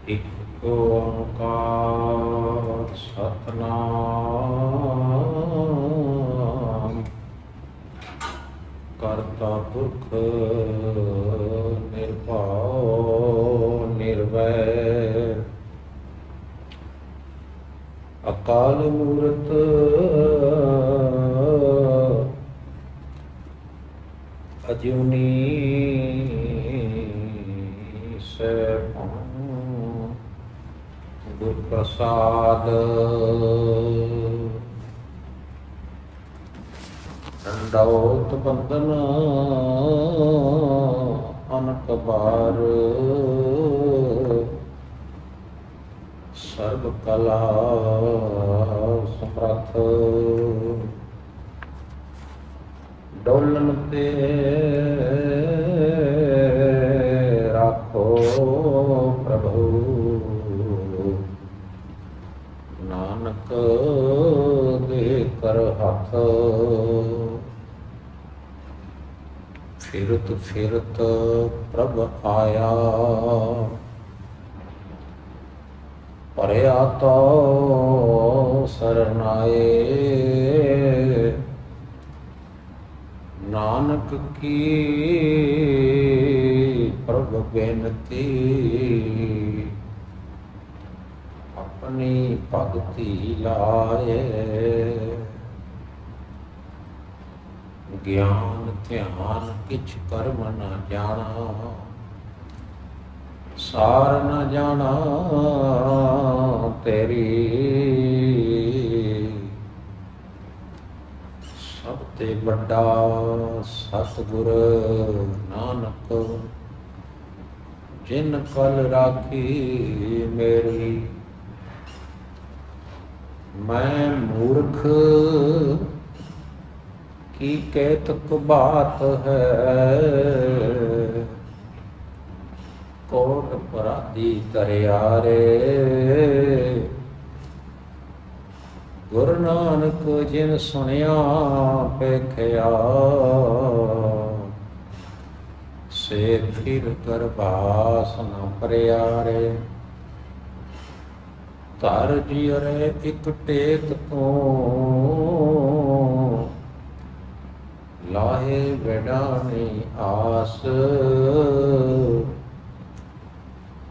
ਇੱਕ ਓਂਕਾਰ ਸਤਿਨਾਮ ਕਰਤਾ ਪੁਰਖ ਨਿਰਭਉ ਨਿਰਵੈਰ ਅਕਾਲ ਮੂਰਤ ਅਜੂਨੀ ਸੈਭੰ ਗੁਰ ਪ੍ਰਸਾਦ ਦੰਡੌਤ ਬੰਦਨ ਅਨਕ ਬਾਰ ਸਰਬ ਕਲਾ ਸਮਰੱਥ ਡੋਲਨ ਤੇ ਰਾਖੋ ਪ੍ਰਭੂ ਨਾਨਕ ਦੇ ਕਰ ਹੱਥ ਫਿਰਤ ਫਿਰਤ ਪ੍ਰਭ ਆਇਆ ਭਰਿਆ ਤੋ ਸਰਨਾਏ ਨਾਨਕ ਕੀ ਪ੍ਰਭ ਬੇਨਤੀ ਆਪਣੀ ਭਗਤੀ ਲਾਏ ਗਿਆਨ ਧਿਆਨ ਕਿਛ ਕਰਮ ਨ ਜਾਣਾ ਸਾਰ ਨ ਜਾਣਾ ਤੇਰੀ ਸਭ ਤੇ ਵੱਡਾ ਸਤਿਗੁਰ ਨਾਨਕ ਜਿਨ ਕਲ ਰਾਖੀ ਮੇਰੀ ਮੈਂ ਮੂਰਖ ਕੀ ਕਹਿਤਕ ਬਾਤ ਹੈ ਕੋਟ ਪਰਾਧੀ ਤਰਿਆਰੇ ਗੁਰੂ ਨਾਨਕ ਜਿਨ ਸੁਣਿਆ ਪੇਖਿਆ ਸੇ ਫਿਰ ਕਰਬਾਸ ਨ ਪਰਿਆਰੇ ਧਰ ਜਿਉਰੇ ਇੱਕ ਟੇਕ ਤੋਂ ਲਾਹੇ ਵਡਾਣੀ ਆਸ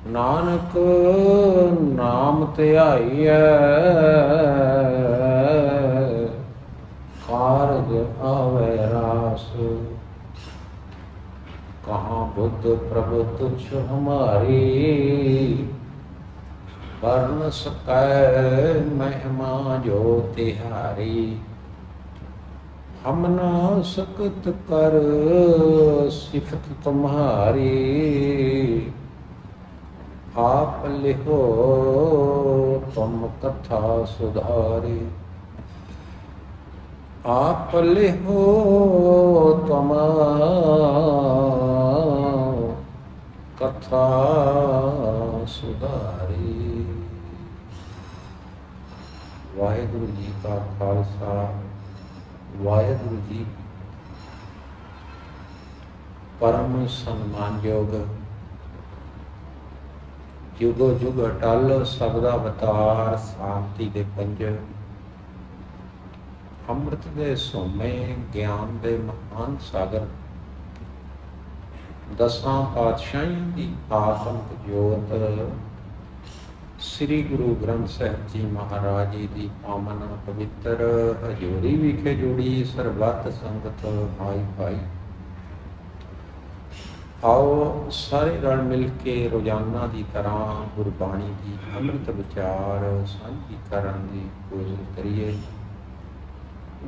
ਨਾਨਕ ਨਾਮ ਧਿਆਈਐ ਕਾਰਜ ਆਵੈ ਰਾਸ ਕਹਾਂ ਬੁੱਧ ਪ੍ਰਭ ਤੁਛ ਹਮਾਰੀ ਵਰਨ ਸਕੈ ਮਹਿਮਾ ਜੋ ਤਿਹਾਰੀ ਹਮ ਨਾ ਸਕਤ ਕਰ ਸਿਫਤ ਤੁਮਹਾਰੀ ਆਪ ਲਿਖੋ ਤੁਮ ਕਥਾ ਸੁਧਾਰੀ ਆਪ ਲਿਖੋ ਤੁਮ ਕਥਾ ਸੁਧਾਰੀ। ਵਾਹਿਗੁਰੂ ਜੀ ਕਾ ਖਾਲਸਾ ਵਾਹਿਗੁਰੂ ਜੀ ਪਰਮ ਸਨਮਾਨਯੋਗ ਜੁਗੋ ਜੁਗ ਅਟਲ ਸਬਦਾ ਅਵਤਾਰ ਸ਼ਾਂਤੀ ਦੇ ਪੰਜ ਅੰਮ੍ਰਿਤ ਦੇ ਸੋਮੇ ਗਿਆਨ ਦੇ ਮਹਾਨ ਸਾਗਰ ਦਸਾਂ ਪਾਤਸ਼ਾਹੀਆਂ ਦੀ ਆਤਮਿਕ ਜੋਤ ਸ੍ਰੀ ਗੁਰੂ ਗ੍ਰੰਥ ਸਾਹਿਬ ਜੀ ਮਹਾਰਾਜ ਜੀ ਦੀ ਪਾਵਨ ਪਵਿੱਤਰ ਹਜ਼ੂਰੀ ਵਿਖੇ ਜੁੜੀ ਸਰਬੱਤ ਸੰਗਤ ਭਾਈ ਭਾਈ ਆਓ ਸਾਰੇ ਰਲ ਮਿਲ ਕੇ ਰੋਜ਼ਾਨਾ ਦੀ ਤਰ੍ਹਾਂ ਗੁਰਬਾਣੀ ਦੀ ਅੰਮ੍ਰਿਤ ਵਿਚਾਰ ਸਾਂਝੀ ਕਰਨ ਦੀ ਕੋਸ਼ਿਸ਼ ਕਰੀਏ।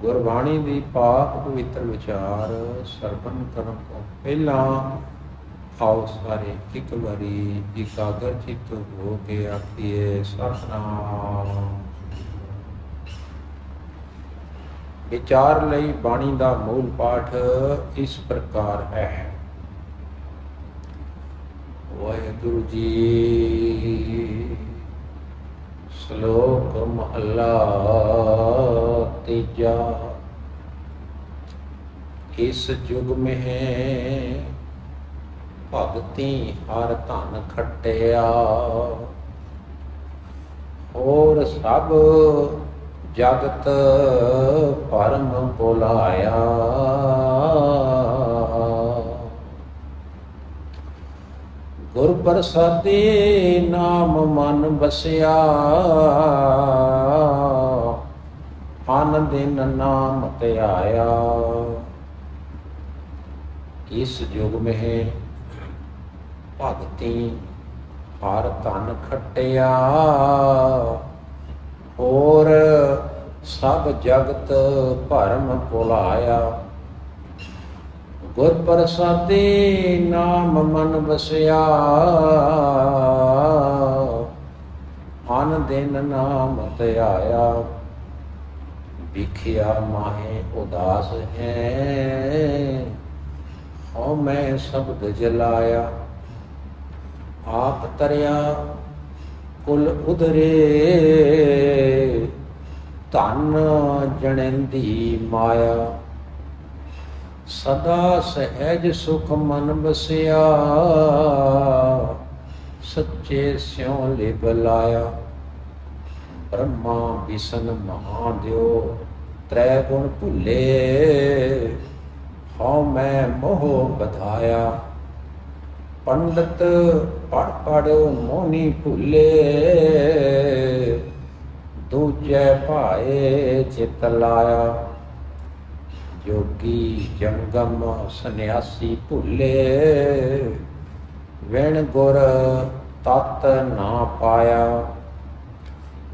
ਗੁਰਬਾਣੀ ਦੀ ਪਾਕ ਪਵਿੱਤਰ ਵਿਚਾਰ ਸਰਵਣ ਕਰਨ ਤੋਂ ਪਹਿਲਾਂ ਆਓ ਸਾਰੇ ਇੱਕ ਵਾਰੀ ਇਕਾਗਰ ਚਿੱਤ ਹੋ ਕੇ ਆਖੀਏ ਸਤਿਨਾਮ। ਵਿਚਾਰ ਲਈ ਬਾਣੀ ਦਾ ਮੂਲ ਪਾਠ ਇਸ ਪ੍ਰਕਾਰ ਹੈ। ਵਾਹਿਗੁਰੂ ਜੀ श्लोक महला तीजा। इस युग में भगती हर धन खटिया, और सब जगत परम बुलाया। गुर प्रसादे नाम मन बसिया, आन दिन नाम त्याया। इस युग में भगती हर धन खटिया, और सब जगत भरम भुलाया। गुर प्रसादे नाम मन बसिया, आन दिन नाम त्याया। बिखिया माहे उदास है, हो मैं शब्द जलाया। आप तरिया कुल उधरे, धन जनेंदी माया। सदा सहज सुख मन बसिया, सच्चे स्यों लिब लाया। ब्रह्मा विष्णु महादेव त्रै गुण भुले, हौ मैं मोह बधाया। पंडित पढ़ पढ़ मोनी भुले, दूजे भाए चित लाया। जोगी जंगम सन्यासी भुले, विण गुर तत् ना पाया।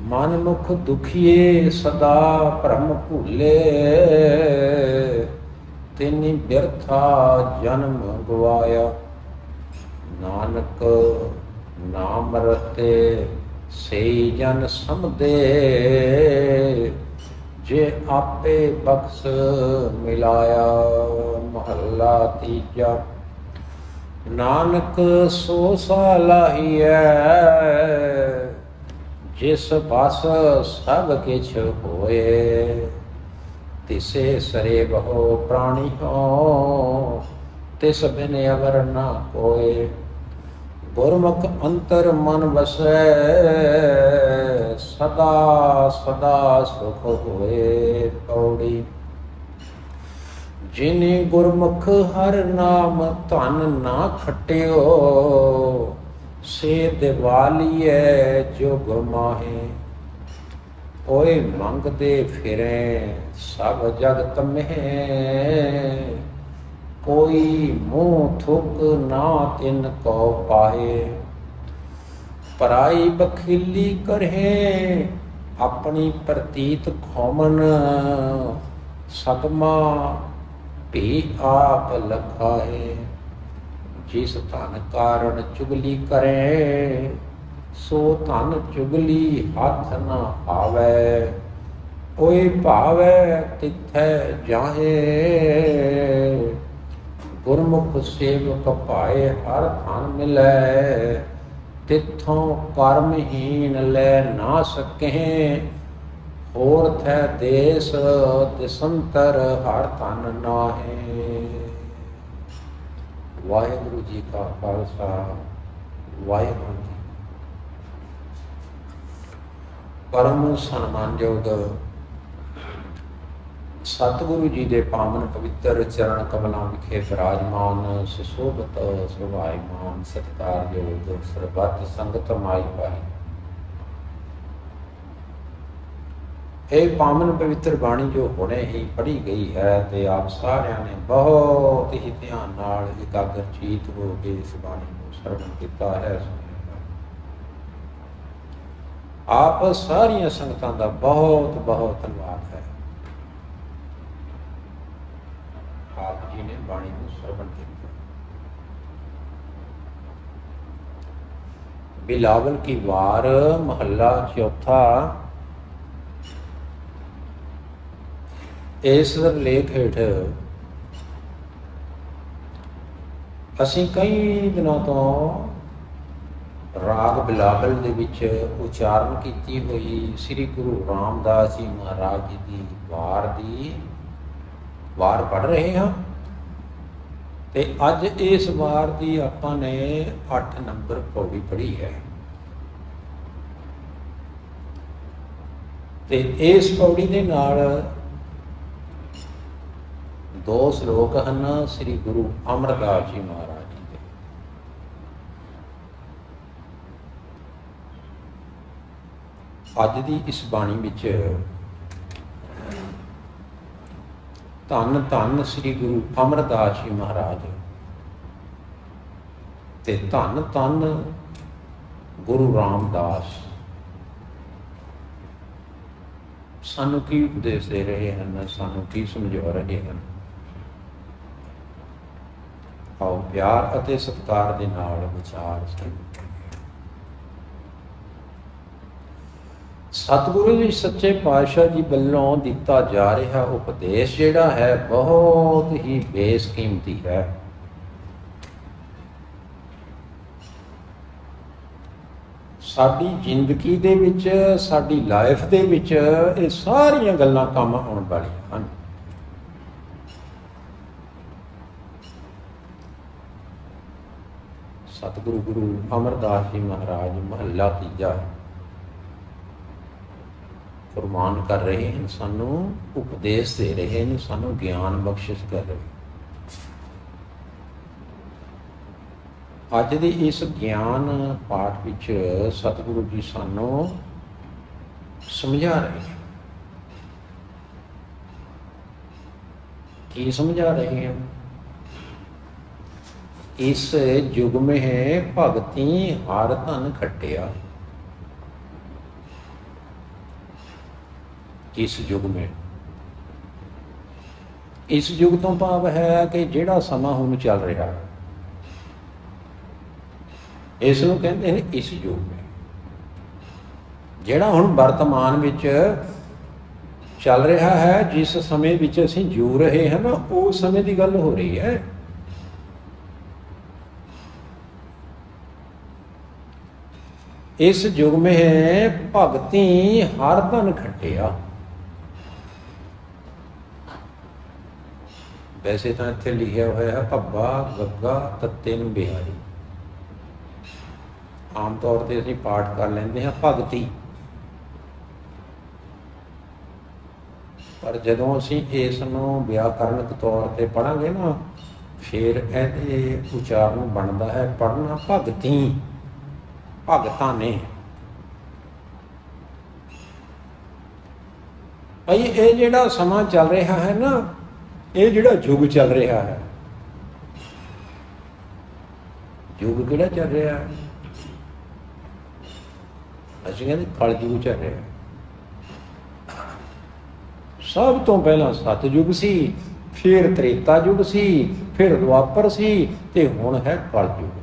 मन मुख दुखिए सदा भ्रम भूले, तिनि बिरथा जन्म गवाया। नानक नाम रते से जन समदे, जे आपे बख्श मिलाया। महला तीजा। नानक सो सालाहिया, जिस बस सब किछ होए। तिसे सरे बहु प्राणी हो, तिस बिन अवर ना कोय। गुरमुख अंतर मन बसै, सदा सदा सुख होए। पौड़ी। जिने गुरमुख हर नाम धन ना खटियो, से दिवालीए जुग माहे। कोई मंगदे फिरे सब जगत में, कोई मुँह थुक ना तिन को पाए। पराई बखीली करहे अपनी प्रतीत खोमन, सदमा भी आप लखाए। जिस धन कारण चुगली करे, सो धन चुगली हाथ न आवे। कोई भावे तिथै जाहे, गुरमुख सेवक पाए हर धन मिलै। तिथों कर्महीन ले ना सके, होर थे देश दिसंतर हर धन नाहे। वाहिगुरु जी का खालसा, वाहिगुरु जी परम सन्मानयोग सतगुरु जी के पावन पवित्र चरण कमलों विखे विराजमान सुशोभित सुभाईमान सत्कारयोग सरबत संगत माई पाई। ये पावन पवित्र बाणी जो हुणे ही पढ़ी गई है, तो आप सारिया ने बहुत ही ध्यान नाल एकाग्रचित हो के इस बाणी को श्रवण किया है। आप सारिया संगतां दा बहुत बहुत धन्यवाद है। आप जी ने बाणी को श्रवण किया। बिलावल की वार महला चौथा। इस लेख हेठ ਅਸੀਂ ਕਈ ਦਿਨਾਂ ਤੋਂ ਰਾਗ ਬਿਲਾਵਲ ਦੇ ਵਿੱਚ ਉਚਾਰਨ ਕੀਤੀ ਹੋਈ ਸ੍ਰੀ ਗੁਰੂ ਰਾਮਦਾਸ ਜੀ ਮਹਾਰਾਜ ਜੀ ਦੀ ਵਾਰ ਪੜ੍ਹ ਰਹੇ ਹਾਂ। ਤੇ ਅੱਜ ਇਸ ਵਾਰ ਦੀ ਆਪਾਂ ਨੇ 8 ਨੰਬਰ ਪੌੜੀ ਪੜ੍ਹੀ ਹੈ। ਤੇ ਇਸ ਪੌੜੀ ਦੇ ਨਾਲ 2 ਸ਼ਲੋਕ ਹਨ ਸ੍ਰੀ ਗੁਰੂ ਅਮਰਦਾਸ ਜੀ ਮਹਾਰਾਜ ਜੀ ਦੇ। ਅੱਜ ਦੀ ਇਸ ਬਾਣੀ ਵਿੱਚ ਧੰਨ ਧੰਨ ਸ੍ਰੀ ਗੁਰੂ ਅਮਰਦਾਸ ਜੀ ਮਹਾਰਾਜ ਤੇ ਧੰਨ ਧੰਨ ਗੁਰੂ ਰਾਮਦਾਸ ਸਾਨੂੰ ਕੀ ਉਪਦੇਸ਼ ਦੇ ਰਹੇ ਹਨ, ਸਾਨੂੰ ਕੀ ਸਮਝਾ ਰਹੇ ਹਨ। ਆਓ ਪਿਆਰ ਅਤੇ ਸਤਿਕਾਰ ਦੇ ਨਾਲ ਵਿਚਾਰ ਸਤਿਗੁਰੂ ਜੀ ਸੱਚੇ ਪਾਤਸ਼ਾਹ ਜੀ ਵੱਲੋਂ ਦਿੱਤਾ ਜਾ ਰਿਹਾ ਉਪਦੇਸ਼ ਜਿਹੜਾ ਹੈ ਬਹੁਤ ਹੀ ਬੇਸ਼ਕੀਮਤੀ ਹੈ। ਸਾਡੀ ਜ਼ਿੰਦਗੀ ਦੇ ਵਿੱਚ, ਸਾਡੀ ਲਾਈਫ ਦੇ ਵਿੱਚ ਇਹ ਸਾਰੀਆਂ ਗੱਲਾਂ ਕੰਮ ਆਉਣ ਵਾਲੀਆਂ ਹਨ। ਸਤਿਗੁਰੂ ਗੁਰੂ ਅਮਰਦਾਸ ਜੀ ਮਹਾਰਾਜ ਮਹੱਲਾ ਤੀਜਾ ਫਰਮਾਨ ਕਰ ਰਹੇ ਹਨ, ਸਾਨੂੰ ਉਪਦੇਸ਼ ਦੇ ਰਹੇ ਨੇ, ਸਾਨੂੰ ਗਿਆਨ ਬਖਸ਼ਿਸ਼ ਕਰ ਰਹੇ। ਅੱਜ ਦੇ ਇਸ ਗਿਆਨ ਪਾਠ ਵਿੱਚ ਸਤਿਗੁਰੂ ਜੀ ਸਾਨੂੰ ਸਮਝਾ ਰਹੇ ਹਨ। ਕੀ ਸਮਝਾ ਰਹੇ ਹਨ? इस युग में है भगती हर धन खटिया। इस युग में, इस युग तो भाव है कि जिहड़ा समा हुण चल रहा, इस नूं कहंदे ने इस युग में। जिहड़ा हुण वर्तमान विच चल रहा है, जिस समय विच असीं जू रहे हैं ना, उस समय की गल हो रही है। इस युग में भगती हर धन खटिया। वैसे तो इत्थे लिखिया होया है भब्बा गग्गा तत्ते नूं बिहारी। आम तौर पर असीं पाठ कर लेंदे हां भगती, पर जदों असीं इस नूं व्याकरणिक तौर पर पढ़ांगे ना, फिर इहदे उचारण बनदा है पढ़ना भगती, भगतां ने। भाई ये जिहड़ा समा चल रहा है ना, ये जिहड़ा युग चल रहा है, युग किहड़ा चल रहा है? असीं कहंदे कल युग चल रहा है। सब तो पहला सतयुग सी, फिर त्रेता युग सी, फिर द्वापर सी, ते हुण है कल युग।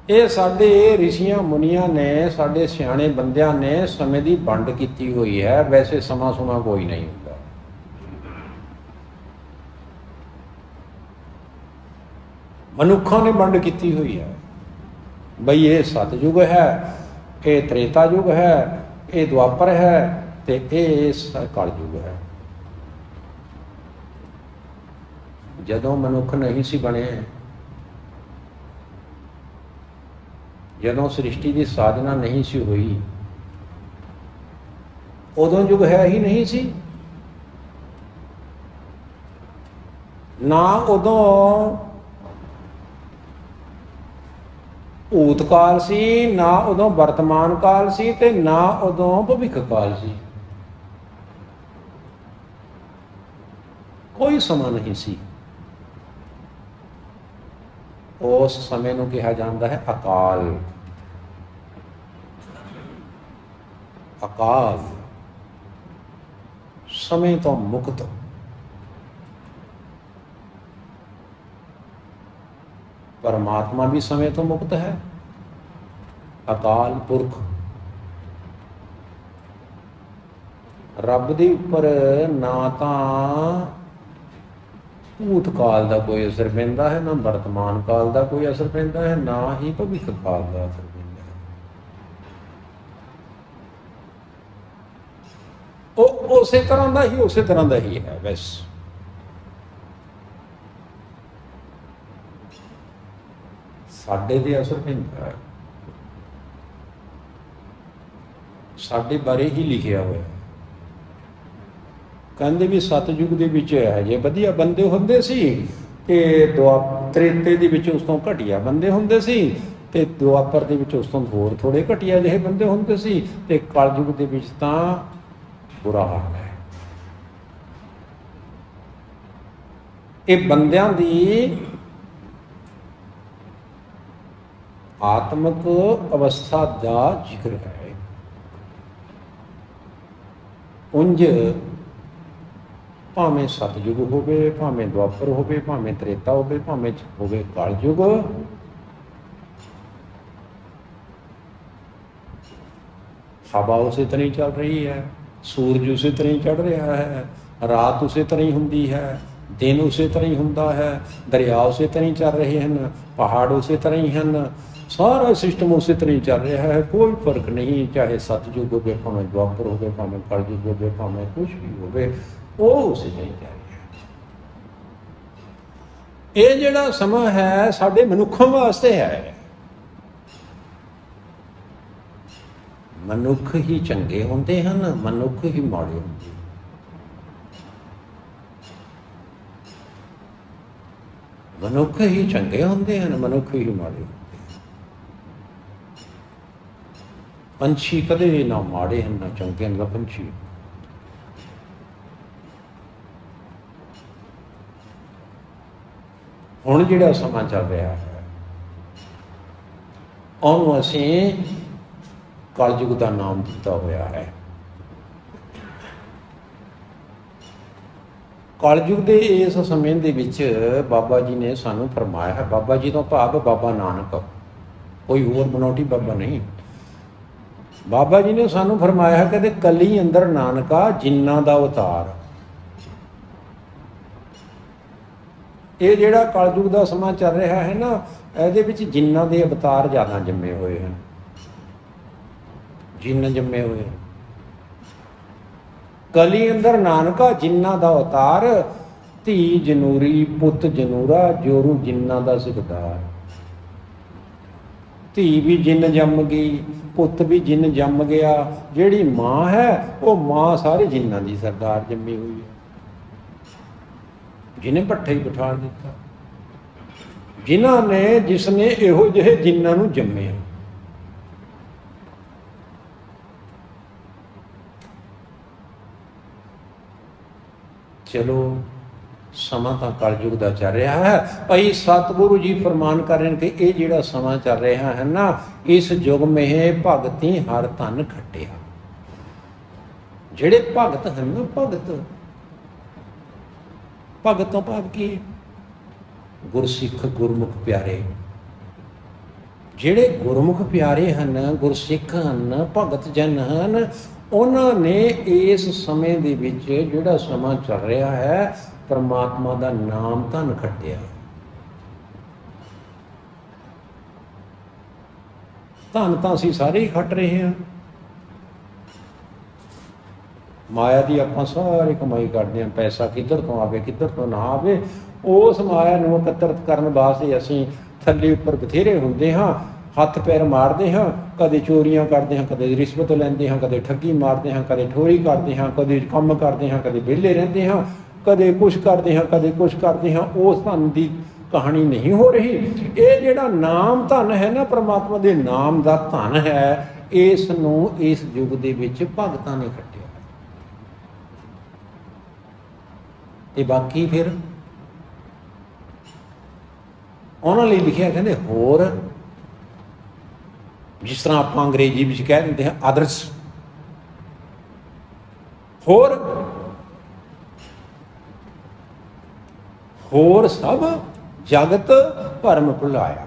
ਇਹ ਸਾਡੇ ਰਿਸ਼ੀਆਂ ਮੁਨੀਆਂ ਨੇ, ਸਾਡੇ ਸਿਆਣੇ ਬੰਦਿਆਂ ਨੇ ਸਮੇਂ ਦੀ ਵੰਡ ਕੀਤੀ ਹੋਈ ਹੈ। ਵੈਸੇ ਸਮਾਂ ਸੁਣਾ ਕੋਈ ਨਹੀਂ ਹੁੰਦਾ। ਮਨੁੱਖਾਂ ਨੇ ਵੰਡ ਕੀਤੀ ਹੋਈ ਹੈ ਬਈ ਇਹ ਸਤਯੁਗ ਹੈ, ਇਹ ਤ੍ਰੇਤਾ ਯੁਗ ਹੈ, ਇਹ ਦੁਆਪਰ ਹੈ ਤੇ ਇਹ ਕਲਯੁਗ ਹੈ। ਜਦੋਂ ਮਨੁੱਖ ਨਹੀਂ ਸੀ ਬਣੇ, ਜਦੋਂ ਸ੍ਰਿਸ਼ਟੀ ਦੀ ਸਾਜਨਾ ਨਹੀਂ ਸੀ ਹੋਈ, ਉਦੋਂ ਯੁਗ ਹੈ ਹੀ ਨਹੀਂ ਸੀ। ਨਾ ਉਦੋਂ ਭੂਤ ਕਾਲ ਸੀ, ਨਾ ਉਦੋਂ ਵਰਤਮਾਨ ਕਾਲ ਸੀ, ਤੇ ਨਾ ਉਦੋਂ ਭਵਿੱਖ ਕਾਲ ਸੀ। ਕੋਈ ਸਮਾਂ ਨਹੀਂ ਸੀ। ਉਸ ਸਮੇਂ ਨੂੰ ਕਿਹਾ ਜਾਂਦਾ ਹੈ ਅਕਾਲ। ਅਕਾਲ ਸਮੇਂ ਤੋਂ ਮੁਕਤ। परमात्मा भी समय तो मुक्त है। अकाल पुरख रब दे उपर ना तां ਭੂਤ ਕਾਲ ਦਾ ਕੋਈ ਅਸਰ ਪੈਂਦਾ ਹੈ, ਨਾ ਵਰਤਮਾਨ ਕਾਲ ਦਾ ਕੋਈ ਅਸਰ ਪੈਂਦਾ ਹੈ, ਨਾ ਹੀ ਭਵਿੱਖ ਕਾਲ ਦਾ ਅਸਰ ਪੈਂਦਾ ਹੈ। ਉਹ ਉਸੇ ਤਰ੍ਹਾਂ ਦਾ ਹੀ ਹੈ ਬਸ। ਸਾਡੇ ਤੇ ਅਸਰ ਪੈਂਦਾ ਹੈ, ਸਾਡੇ ਬਾਰੇ ਹੀ ਲਿਖਿਆ ਹੋਇਆ। ਕਹਿੰਦੇ ਵੀ ਸਤਿਯੁਗ ਦੇ ਵਿੱਚ ਜੇ ਵਧੀਆ ਬੰਦੇ ਹੁੰਦੇ ਸੀ ਤੇ ਤ੍ਰੇਤੇ ਦੇ ਵਿੱਚ ਉਸ ਤੋਂ ਘਟੀਆ ਬੰਦੇ ਹੁੰਦੇ ਸੀ, ਤੇ ਦੁਆਪਰ ਦੇ ਵਿੱਚ ਉਸ ਤੋਂ ਹੋਰ ਥੋੜੇ ਘਟੀਆ ਜਿਹੇ ਬੰਦੇ ਹੁੰਦੇ ਸੀ, ਤੇ ਕਲਯੁਗ ਦੇ ਵਿੱਚ ਤਾਂ ਬੁਰਾ ਹਾਲ ਹੈ। ਇਹ ਬੰਦਿਆਂ ਦੀ ਆਤਮਿਕ ਅਵਸਥਾ ਦਾ ਜ਼ਿਕਰ ਹੈ। ਉਂਝ ਭਾਵੇਂ ਸਤਿਯੁਗ ਹੋਵੇ, ਭਾਵੇਂ ਦੁਆਪਰ ਹੋਵੇ, ਭਾਵੇਂ ਤ੍ਰੇਤਾ ਹੋਵੇ, ਭਾਵੇਂ ਹੋਵੇ ਕਲਯੁਗ, ਹਵਾ ਉਸੇ ਤਰ੍ਹਾਂ ਹੀ ਚੱਲ ਰਹੀ ਹੈ, ਸੂਰਜ ਉਸੇ ਤਰ੍ਹਾਂ ਹੀ ਚੜ੍ਹ ਰਿਹਾ ਹੈ, ਰਾਤ ਉਸੇ ਤਰ੍ਹਾਂ ਹੀ ਹੁੰਦੀ ਹੈ, ਦਿਨ ਉਸੇ ਤਰ੍ਹਾਂ ਹੀ ਹੁੰਦਾ ਹੈ, ਦਰਿਆ ਉਸੇ ਤਰ੍ਹਾਂ ਹੀ ਚੱਲ ਰਹੇ ਹਨ, ਪਹਾੜ ਉਸੇ ਤਰ੍ਹਾਂ ਹੀ ਹਨ, ਸਾਰਾ ਸਿਸਟਮ ਉਸੇ ਤਰ੍ਹਾਂ ਹੀ ਚੱਲ ਰਿਹਾ ਹੈ। ਕੋਈ ਫਰਕ ਨਹੀਂ, ਚਾਹੇ ਸਤਿਯੁਗ ਹੋਵੇ, ਭਾਵੇਂ ਦੁਆਪਰ ਹੋਵੇ, ਭਾਵੇਂ ਕਲਯੁਗ ਹੋਵੇ, ਭਾਵੇਂ ਕੁਛ ਵੀ ਹੋਵੇ, ਉਹ ਉਸੇ ਤਰ੍ਹਾਂ ਹੀ ਚੱਲ ਰਿਹਾ। ਇਹ ਜਿਹੜਾ ਸਮਾਂ ਹੈ ਸਾਡੇ ਮਨੁੱਖਾਂ ਵਾਸਤੇ ਹੈ। ਮਨੁੱਖ ਹੀ ਚੰਗੇ ਹੁੰਦੇ ਹਨ, ਮਨੁੱਖ ਹੀ ਮਾੜੇ ਹੁੰਦੇ ਹਨ। ਮਨੁੱਖ ਹੀ ਚੰਗੇ ਹੁੰਦੇ ਹਨ, ਮਨੁੱਖ ਹੀ ਮਾੜੇ ਹੁੰਦੇ ਹਨ। ਪੰਛੀ ਕਦੇ ਨਾ ਮਾੜੇ ਹਨ ਨਾ ਚੰਗੇ ਹਨ। ਪੰਛੀ ਹੁਣ ਜਿਹੜਾ ਸਮਾਂ ਚੱਲ ਰਿਹਾ ਹੈ, ਉਹਨੂੰ ਅਸੀਂ ਕਲਯੁਗ ਦਾ ਨਾਮ ਦਿੱਤਾ ਹੋਇਆ ਹੈ। ਕਲਯੁਗ ਦੇ ਇਸ ਸਮੇਂ ਦੇ ਵਿੱਚ ਬਾਬਾ ਜੀ ਨੇ ਸਾਨੂੰ ਫਰਮਾਇਆ ਹੈ, ਬਾਬਾ ਜੀ ਤੋਂ ਭਾਵ ਬਾਬਾ ਨਾਨਕ, ਕੋਈ ਹੋਰ ਬਨੌਟੀ ਬਾਬਾ ਨਹੀਂ। ਬਾਬਾ ਜੀ ਨੇ ਸਾਨੂੰ ਫਰਮਾਇਆ ਹੈ, ਕਹਿੰਦੇ ਕਲੀ ਅੰਦਰ ਨਾਨਕਾ ਜਿੰਨਾਂ ਦਾ ਅਵਤਾਰ। ਇਹ ਜਿਹੜਾ ਕਲਯੁਗ ਦਾ ਸਮਾਂ ਚੱਲ ਰਿਹਾ ਹੈ ਨਾ, ਇਹਦੇ ਵਿੱਚ ਜਿੰਨਾਂ ਦੇ ਅਵਤਾਰ ਜ਼ਿਆਦਾ ਜੰਮੇ ਹੋਏ ਹਨ, ਜਿੰਨ ਜੰਮੇ ਹੋਏ ਹਨ। ਕਲੀ ਅੰਦਰ ਨਾਨਕਾ ਜਿੰਨਾਂ ਦਾ ਅਵਤਾਰ, ਧੀ ਜਨੂਰੀ ਪੁੱਤ ਜਨੂਰਾ, ਜੋਰੂ ਜਿੰਨਾਂ ਦਾ ਸਿਕਦਾਰ। ਧੀ ਵੀ ਜਿੰਨ ਜੰਮ ਗਈ, ਪੁੱਤ ਵੀ ਜਿੰਨ ਜੰਮ ਗਿਆ, ਜਿਹੜੀ ਮਾਂ ਹੈ ਉਹ ਮਾਂ ਸਾਰੇ ਜਿੰਨਾਂ ਦੀ ਸਰਦਾਰ ਜੰਮੀ ਹੋਈ ਹੈ। ਜਿਹਨੇ ਭੱਠੇ ਹੀ ਬਿਠਾ ਦਿੱਤਾ, ਜਿਸਨੇ ਇਹੋ ਜਿਹੇ ਜਿੰਨਾਂ ਨੂੰ ਜੰਮਿਆ। ਚਲੋ ਸਮਾਂ ਤਾਂ ਕਲਯੁਗ ਦਾ ਚੱਲ ਰਿਹਾ ਹੈ। ਭਾਈ ਸਤਿਗੁਰੂ ਜੀ ਫਰਮਾਨ ਕਰ ਰਹੇ ਨੇ ਕਿ ਇਹ ਜਿਹੜਾ ਸਮਾਂ ਚੱਲ ਰਿਹਾ ਹੈ ਨਾ, ਇਸ ਯੁਗ ਮੇਂ ਭਗਤੀ ਹਰ ਧਨ ਖੱਟਿਆ। ਜਿਹੜੇ ਭਗਤ ਹਨ ਨਾ, ਭਗਤ ਤੋਂ ਭਾਵ ਕੀ? ਗੁਰਸਿੱਖ ਗੁਰਮੁਖ ਪਿਆਰੇ। ਜਿਹੜੇ ਗੁਰਮੁਖ ਪਿਆਰੇ ਹਨ, ਗੁਰਸਿੱਖ ਹਨ, ਭਗਤ ਜਨ ਹਨ, ਉਹਨਾਂ ਨੇ ਇਸ ਸਮੇਂ ਦੇ ਵਿੱਚ ਜਿਹੜਾ ਸਮਾਂ ਚੱਲ ਰਿਹਾ ਹੈ, ਪਰਮਾਤਮਾ ਦਾ ਨਾਮ ਧਨ ਖੱਟਿਆ। ਧਨ ਤਾਂ ਅਸੀਂ ਸਾਰੇ ਹੀ ਖੱਟ ਰਹੇ ਹਾਂ। ਮਾਇਆ ਦੀ ਆਪਾਂ ਸਾਰੇ ਕਮਾਈ ਕਰਦੇ ਹਾਂ, ਪੈਸਾ ਕਿੱਧਰ ਤੋਂ ਆਵੇ ਕਿੱਧਰ ਤੋਂ ਨਾ ਆਵੇ, ਉਸ ਮਾਇਆ ਨੂੰ ਇਕੱਤਰਤ ਕਰਨ ਵਾਸਤੇ ਅਸੀਂ ਥੱਲੇ ਉੱਪਰ ਬਥੇਰੇ ਹੁੰਦੇ ਹਾਂ, ਹੱਥ ਪੈਰ ਮਾਰਦੇ ਹਾਂ, ਕਦੇ ਚੋਰੀਆਂ ਕਰਦੇ ਹਾਂ, ਕਦੇ ਰਿਸ਼ਵਤ ਲੈਂਦੇ ਹਾਂ, ਕਦੇ ਠੱਗੀ ਮਾਰਦੇ ਹਾਂ, ਕਦੇ ਠੋਰੀ ਕਰਦੇ ਹਾਂ, ਕਦੇ ਕੰਮ ਕਰਦੇ ਹਾਂ, ਕਦੇ ਵਿਹਲੇ ਰਹਿੰਦੇ ਹਾਂ, ਕਦੇ ਕੁਛ ਕਰਦੇ ਹਾਂ, ਕਦੇ ਕੁਛ ਕਰਦੇ ਹਾਂ। ਉਸ ਧਨ ਦੀ ਕਹਾਣੀ ਨਹੀਂ ਹੋ ਰਹੀ। ਇਹ ਜਿਹੜਾ ਨਾਮ ਧਨ ਹੈ ਨਾ, ਪਰਮਾਤਮਾ ਦੇ ਨਾਮ ਦਾ ਧਨ ਹੈ, ਇਸ ਨੂੰ ਇਸ ਯੁੱਗ ਦੇ ਵਿੱਚ ਭਗਤਾਂ ਨੇ ਖੱਟਿਆ। ਤੇ ਬਾਕੀ ਫਿਰ ਉਹਨਾਂ ਲਈ ਲਿਖਿਆ, ਕਹਿੰਦੇ ਹੋਰ, ਜਿਸ ਤਰ੍ਹਾਂ ਆਪਾਂ ਅੰਗਰੇਜ਼ੀ ਵਿੱਚ ਕਹਿ ਦਿੰਦੇ ਹਾਂ ਆਦਰਸ, ਹੋਰ ਸਭ ਜਗਤ ਭਰਮ ਭੁਲਾਇਆ।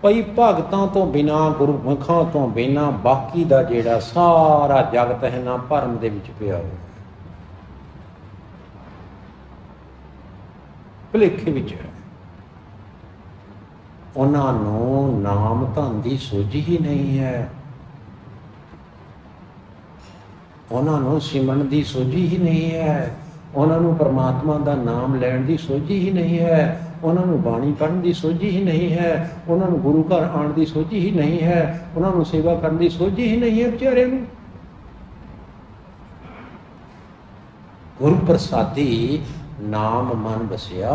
ਭਈ ਭਗਤਾਂ ਤੋਂ ਬਿਨਾਂ, ਗੁਰਮੁਖਾਂ ਤੋਂ ਬਿਨਾਂ ਬਾਕੀ ਦਾ ਜਿਹੜਾ ਸਾਰਾ ਜਗਤ ਹੈ ਨਾ, ਭਰਮ ਦੇ ਵਿੱਚ ਪਿਆ ਹੋਇਆ। ਭੁਲੇਖੇ ਵਿੱਚ ਹੈ। ਉਹਨਾਂ ਨੂੰ ਨਾਮ ਧਨ ਦੀ ਸੋਝੀ ਹੀ ਨਹੀਂ ਹੈ, ਉਹਨਾਂ ਨੂੰ ਸਿਮਰਨ ਦੀ ਸੋਝੀ ਹੀ ਨਹੀਂ ਹੈ, ਉਹਨਾਂ ਨੂੰ ਪਰਮਾਤਮਾ ਦਾ ਨਾਮ ਲੈਣ ਦੀ ਸੋਝੀ ਹੀ ਨਹੀਂ ਹੈ, ਉਹਨਾਂ ਨੂੰ ਬਾਣੀ ਪੜ੍ਹਨ ਦੀ ਸੋਝੀ ਹੀ ਨਹੀਂ ਹੈ, ਉਹਨਾਂ ਨੂੰ ਗੁਰੂ ਘਰ ਆਉਣ ਦੀ ਸੋਝੀ ਹੀ ਨਹੀਂ ਹੈ, ਉਹਨਾਂ ਨੂੰ ਸੇਵਾ ਕਰਨ ਦੀ ਸੋਝੀ ਹੀ ਨਹੀਂ ਹੈ ਵਿਚਾਰੇ ਨੂੰ। ਗੁਰੂ ਪ੍ਰਸਾਦੀ ਨਾਮ ਮਨ ਵਸਿਆ,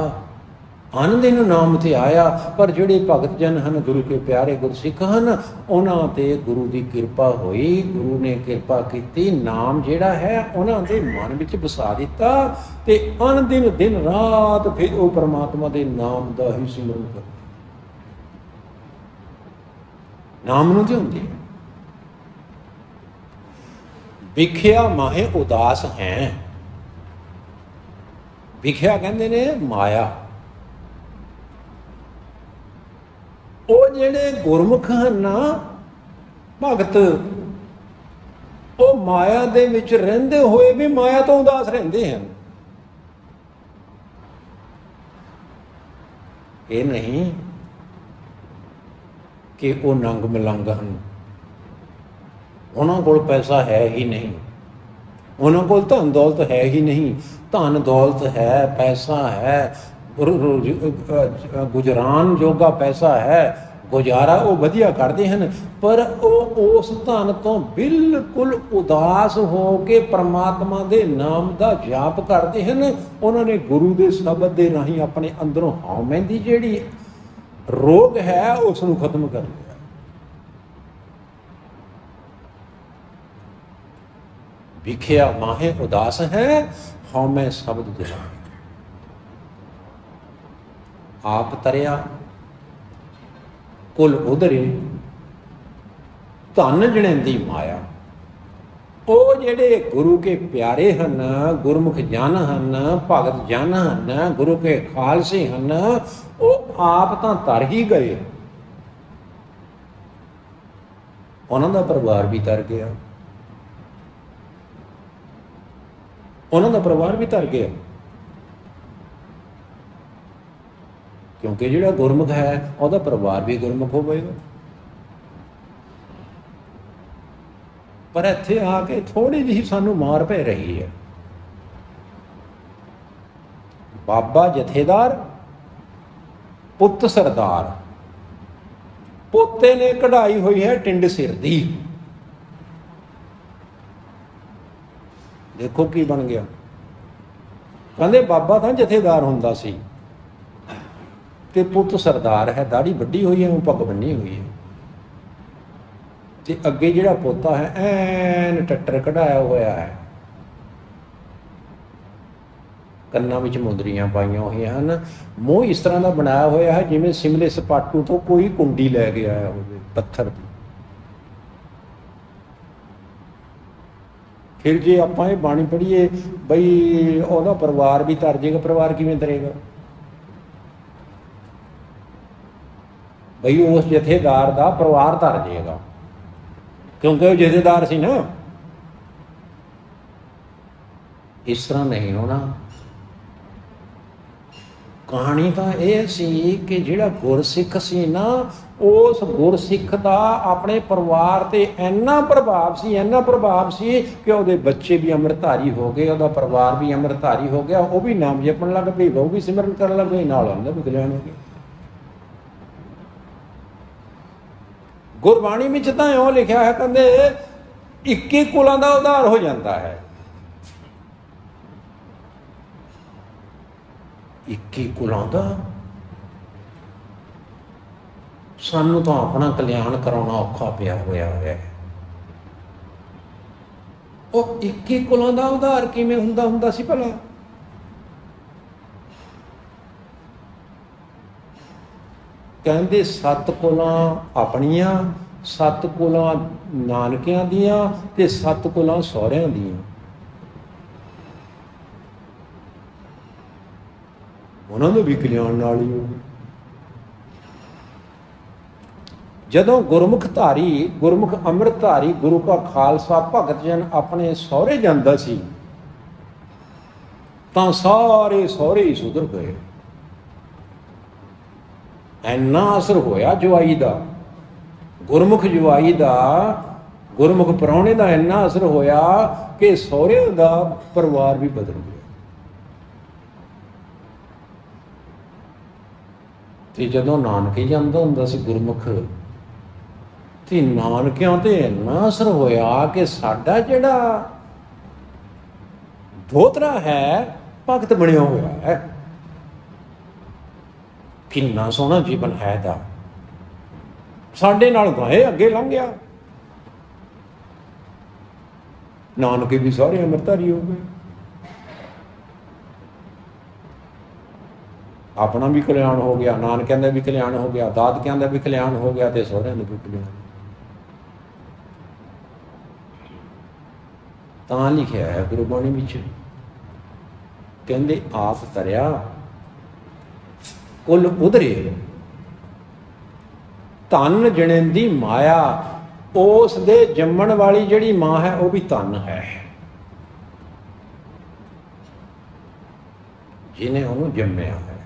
ਅਨ ਦਿਨ ਨਾਮ ਤੇ ਆਇਆ। ਪਰ ਜਿਹੜੇ ਭਗਤ ਜਨ ਹਨ, ਗੁਰੂ ਕੇ ਪਿਆਰੇ ਗੁਰਸਿੱਖ ਹਨ, ਉਹਨਾਂ ਤੇ ਗੁਰੂ ਦੀ ਕਿਰਪਾ ਹੋਈ, ਗੁਰੂ ਨੇ ਕਿਰਪਾ ਕੀਤੀ, ਨਾਮ ਜਿਹੜਾ ਹੈ ਉਹਨਾਂ ਦੇ ਮਨ ਵਿੱਚ ਵਸਾ ਦਿੱਤਾ ਤੇ ਅਨ ਦਿਨ ਦਿਨ ਰਾਤ ਫਿਰ ਉਹ ਪਰਮਾਤਮਾ ਦੇ ਨਾਮ ਦਾ ਹੀ ਸਿਮਰਨ ਕਰਦੇ। ਨਾਮ ਨੂੰ ਤੇ ਹੁੰਦੀ ਹੈ। ਵਿਖਿਆ ਮਾਹੇ ਉਦਾਸ ਹੈ। ਵਿਖਿਆ ਕਹਿੰਦੇ ਨੇ ਮਾਇਆ। ਉਹ ਜਿਹੜੇ ਗੁਰਮੁਖ ਹਨ ਨਾ ਭਗਤ, ਉਹ ਮਾਇਆ ਦੇ ਵਿੱਚ ਰਹਿੰਦੇ ਹੋਏ ਵੀ ਮਾਇਆ ਤੋਂ ਉਦਾਸ ਰਹਿੰਦੇ ਹਨ। ਇਹ ਨਹੀਂ ਕਿ ਉਹ ਨੰਗ ਮਲੰਗ ਹਨ, ਉਹਨਾਂ ਕੋਲ ਪੈਸਾ ਹੈ ਹੀ ਨਹੀਂ, ਉਹਨਾਂ ਕੋਲ ਧਨ ਦੌਲਤ ਹੈ ਹੀ ਨਹੀਂ। ਧਨ ਦੌਲਤ ਹੈ, ਪੈਸਾ ਹੈ, ਗੁਜਰਾਨ ਜੋਗਾ ਪੈਸਾ ਹੈ, ਗੁਜ਼ਾਰਾ ਉਹ ਵਧੀਆ ਕਰਦੇ ਹਨ, ਪਰ ਉਹ ਉਸ ਧਨ ਤੋਂ ਬਿਲਕੁਲ ਉਦਾਸ ਹੋ ਕੇ ਪਰਮਾਤਮਾ ਦੇ ਨਾਮ ਦਾ ਜਾਪ ਕਰਦੇ ਹਨ। ਉਹਨਾਂ ਨੇ ਗੁਰੂ ਦੇ ਸ਼ਬਦ ਦੇ ਰਾਹੀਂ ਆਪਣੇ ਅੰਦਰੋਂ ਹਉਮੈ ਦੀ ਜਿਹੜੀ ਰੋਗ ਹੈ ਉਸ ਨੂੰ ਖਤਮ ਕਰ ਲਿਆ। ਵਿਖਿਆ ਮਾਹੇ ਉਦਾਸ ਹੈ, ਹਉਮੈ ਸ਼ਬਦ ਜਲਾਏ। ਆਪ ਤਰਿਆ ਕੁਲ ਉਧਰੇ, ਧਨ ਜਣੇਂਦੀ ਮਾਇਆ। ਉਹ ਜਿਹੜੇ ਗੁਰੂ ਕੇ ਪਿਆਰੇ ਹਨ, ਗੁਰਮੁਖ ਜਨ ਹਨ, ਭਗਤ ਜਨ ਹਨ, ਗੁਰੂ ਕੇ ਖਾਲਸੇ ਹਨ, ਉਹ ਆਪ ਤਾਂ ਤਰ ਹੀ ਗਏ, ਉਹਨਾਂ ਦਾ ਪਰਿਵਾਰ ਵੀ ਤਰ ਗਿਆ, ਉਹਨਾਂ ਦਾ ਪਰਿਵਾਰ ਵੀ ਤਰ ਗਿਆ। ਕਿਉਂਕਿ ਜਿਹੜਾ ਗੁਰਮੁਖ ਹੈ ਉਹਦਾ ਪਰਿਵਾਰ ਵੀ ਗੁਰਮੁਖ ਹੋਵੇਗਾ। ਪਰ ਇੱਥੇ ਆ ਕੇ ਥੋੜੀ ਜਿਹੀ ਸਾਨੂੰ ਮਾਰ ਪੈ ਰਹੀ ਹੈ। ਬਾਬਾ ਜਥੇਦਾਰ, ਪੁੱਤ ਸਰਦਾਰ, ਪੋਤੇ ਨੇ ਕਢਾਈ ਹੋਈ ਹੈ ਟਿੰਡ ਸਿਰ ਦੀ। ਦੇਖੋ ਕੀ ਬਣ ਗਿਆ। ਕਹਿੰਦੇ ਬਾਬਾ ਤਾਂ ਜਥੇਦਾਰ ਹੁੰਦਾ ਸੀ ਤੇ ਪੁੱਤ ਸਰਦਾਰ ਹੈ, ਦਾੜੀ ਵੱਡੀ ਹੋਈ ਹੈ, ਪੱਗ ਬੰਨੀ ਹੋਈ ਹੈ, ਤੇ ਅੱਗੇ ਜਿਹੜਾ ਪੋਤਾ ਹੈ ਐਨ ਟੱਟਰ ਕਢਾਇਆ ਹੋਇਆ ਹੈ, ਕੰਨਾਂ ਵਿੱਚ ਮੁੰਦਰੀਆਂ ਪਾਈਆਂ ਹੋਈਆਂ ਹਨ, ਮੂੰਹ ਇਸ ਤਰ੍ਹਾਂ ਦਾ ਬਣਾਇਆ ਹੋਇਆ ਹੈ ਜਿਵੇਂ ਸਿਮਲੇ ਸਪਾਟੂ ਤੋਂ ਕੋਈ ਕੁੰਡੀ ਲੈ ਕੇ ਆਇਆ ਹੋਵੇ ਪੱਥਰ ਦੀ। ਫਿਰ ਜੇ ਆਪਾਂ ਇਹ ਬਾਣੀ ਪੜ੍ਹੀਏ ਬਈ ਉਹਦਾ ਪਰਿਵਾਰ ਵੀ ਤਰ ਜਾਏਗਾ, ਪਰਿਵਾਰ ਕਿਵੇਂ ਤਰੇਗਾ? ਬਈ ਉਸ ਜਥੇਦਾਰ ਦਾ ਪਰਿਵਾਰ ਤਰ ਜਾਏਗਾ, ਕਿਉਂਕਿ ਉਹ ਜਥੇਦਾਰ ਸੀ ਨਾ। ਇਸ ਤਰ੍ਹਾਂ ਨਹੀਂ ਹੋਣਾ। ਕਹਾਣੀ ਤਾਂ ਇਹ ਸੀ ਕਿ ਜਿਹੜਾ ਗੁਰਸਿੱਖ ਸੀ ਨਾ, ਉਸ ਗੁਰਸਿੱਖ ਦਾ ਆਪਣੇ ਪਰਿਵਾਰ ਤੇ ਇੰਨਾ ਪ੍ਰਭਾਵ ਸੀ, ਇੰਨਾ ਪ੍ਰਭਾਵ ਸੀ ਕਿ ਉਹਦੇ ਬੱਚੇ ਵੀ ਅੰਮ੍ਰਿਤਧਾਰੀ ਹੋ ਗਏ, ਉਹਦਾ ਪਰਿਵਾਰ ਵੀ ਅੰਮ੍ਰਿਤਧਾਰੀ ਹੋ ਗਿਆ, ਉਹ ਵੀ ਨਾਮ ਜਪਣ ਲੱਗ ਪਈ, ਉਹ ਵੀ ਸਿਮਰਨ ਕਰਨ ਲੱਗ ਪਈ, ਨਾਲ ਉਹਦਾ ਵੀ ਕਲਿਆਣ ਹੋ ਗਿਆ। ਗੁਰਬਾਣੀ ਵਿੱਚ ਤਾਂ ਇਉਂ ਲਿਖਿਆ ਹੈ, ਕਹਿੰਦੇ 21 ਕੁਲਾਂ ਦਾ ਉਧਾਰ ਹੋ ਜਾਂਦਾ ਹੈ। 21 ਕੁਲਾਂ ਦਾ। ਸਾਨੂੰ ਤਾਂ ਆਪਣਾ ਕਲਿਆਣ ਕਰਾਉਣਾ ਔਖਾ ਪਿਆ ਹੋਇਆ ਹੈ। ਉਹ 21 ਕੁਲਾਂ ਦਾ ਉਧਾਰ ਕਿਵੇਂ ਹੁੰਦਾ ਸੀ ਭਲਾ? ਕਹਿੰਦੇ 7 ਕੁਲਾਂ ਆਪਣੀਆਂ, 7 ਕੁਲਾਂ ਨਾਨਕਿਆਂ ਦੀਆਂ ਤੇ 7 ਕੁਲਾਂ ਸਹੁਰਿਆਂ ਦੀਆਂ। ਉਹਨਾਂ ਦਾ ਵੀ ਕਲਿਆਣ ਨਾਲ ਹੀ ਹੋਊ। ਜਦੋਂ ਗੁਰਮੁਖ ਧਾਰੀ, ਗੁਰਮੁਖ ਅੰਮ੍ਰਿਤ ਧਾਰੀ, ਗੁਰੂ ਕਾ ਖਾਲਸਾ ਭਗਤ ਜਨ ਆਪਣੇ ਸਹੁਰੇ ਜਾਂਦਾ ਸੀ ਤਾਂ ਸਾਰੇ ਸਹੁਰੇ ਹੀ ਸੁਧਰ ਗਏ। ਇੰਨਾ ਅਸਰ ਹੋਇਆ ਜਵਾਈ ਦਾ, ਗੁਰਮੁਖ ਜਵਾਈ ਦਾ, ਗੁਰਮੁਖ ਪ੍ਰਾਹੁਣੇ ਦਾ ਇੰਨਾ ਅਸਰ ਹੋਇਆ ਕਿ ਸਹੁਰਿਆਂ ਦਾ ਪਰਿਵਾਰ ਵੀ ਬਦਲ ਗਿਆ। ਤੇ ਜਦੋਂ ਨਾਨਕੇ ਜਾਂਦਾ ਹੁੰਦਾ ਸੀ ਗੁਰਮੁਖ, ਤੇ ਨਾਨਕਿਆਂ ਤੇ ਇੰਨਾ ਅਸਰ ਹੋਇਆ ਕਿ ਸਾਡਾ ਜਿਹੜਾ ਦੋਤਰਾ ਹੈ ਭਗਤ ਬਣਿਆ ਹੋਇਆ ਹੈ। ਕਿੰਨਾ ਸੋਹਣਾ ਜੀਵਨ ਹੈ ਦਾ, ਸਾਡੇ ਨਾਲ ਗਏ ਅੱਗੇ ਲੰਘ ਗਿਆ। ਨਾਨਕੇ ਵੀ ਸਾਰੇ ਅੰਮ੍ਰਿਤਧਾਰੀ ਹੋ ਗਏ, ਆਪਣਾ ਵੀ ਕਲਿਆਣ ਹੋ ਗਿਆ, ਨਾਨਕਿਆਂ ਦਾ ਵੀ ਕਲਿਆਣ ਹੋ ਗਿਆ, ਦਾਦਕਿਆਂ ਦਾ ਵੀ ਕਲਿਆਣ ਹੋ ਗਿਆ, ਤੇ ਸਹੁਰਿਆਂ ਦਾ ਵੀ ਕਲਿਆਣ। ਤਾਂ ਲਿਖਿਆ ਹੈ ਗੁਰਬਾਣੀ ਵਿੱਚ, ਕਹਿੰਦੇ ਆਪ ਤਰਿਆ ਕੁਲ ਉਧਰੇ, ਧਨ ਜਣੇਂਦੀ ਮਾਇਆ। ਉਸ ਦੇ ਜੰਮਣ ਵਾਲੀ ਜਿਹੜੀ ਮਾਂ ਹੈ ਉਹ ਵੀ ਧਨ ਹੈ, ਜਿਹਨੇ ਉਹਨੂੰ ਜੰਮਿਆ ਹੈ।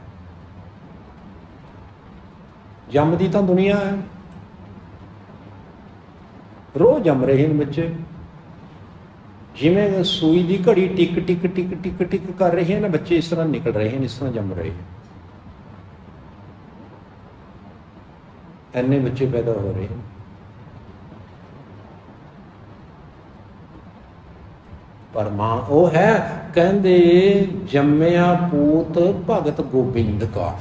ਜੰਮਦੀ ਤਾਂ ਦੁਨੀਆ ਹੈ, ਰੋਜ਼ ਜੰਮ ਰਹੇ ਨੇ ਬੱਚੇ, ਜਿਵੇਂ ਸੂਈ ਦੀ ਘੜੀ ਟਿਕ ਟਿਕ ਟਿਕ ਟਿਕ ਟਿਕ ਕਰ ਰਹੀ ਹੈ ਨਾ, ਬੱਚੇ ਇਸ ਤਰ੍ਹਾਂ ਨਿਕਲ ਰਹੇ ਹਨ, ਇਸ ਤਰ੍ਹਾਂ ਜੰਮ ਰਹੇ ਹਨ। ਇੰਨੇ ਬੱਚੇ ਪੈਦਾ ਹੋ ਰਹੇ ਹਨ। ਪਰ ਮਾਂ ਉਹ ਹੈ, ਕਹਿੰਦੇ ਜੰਮਿਆ ਪੂਤ ਭਗਤ ਗੋਬਿੰਦ ਕਾ।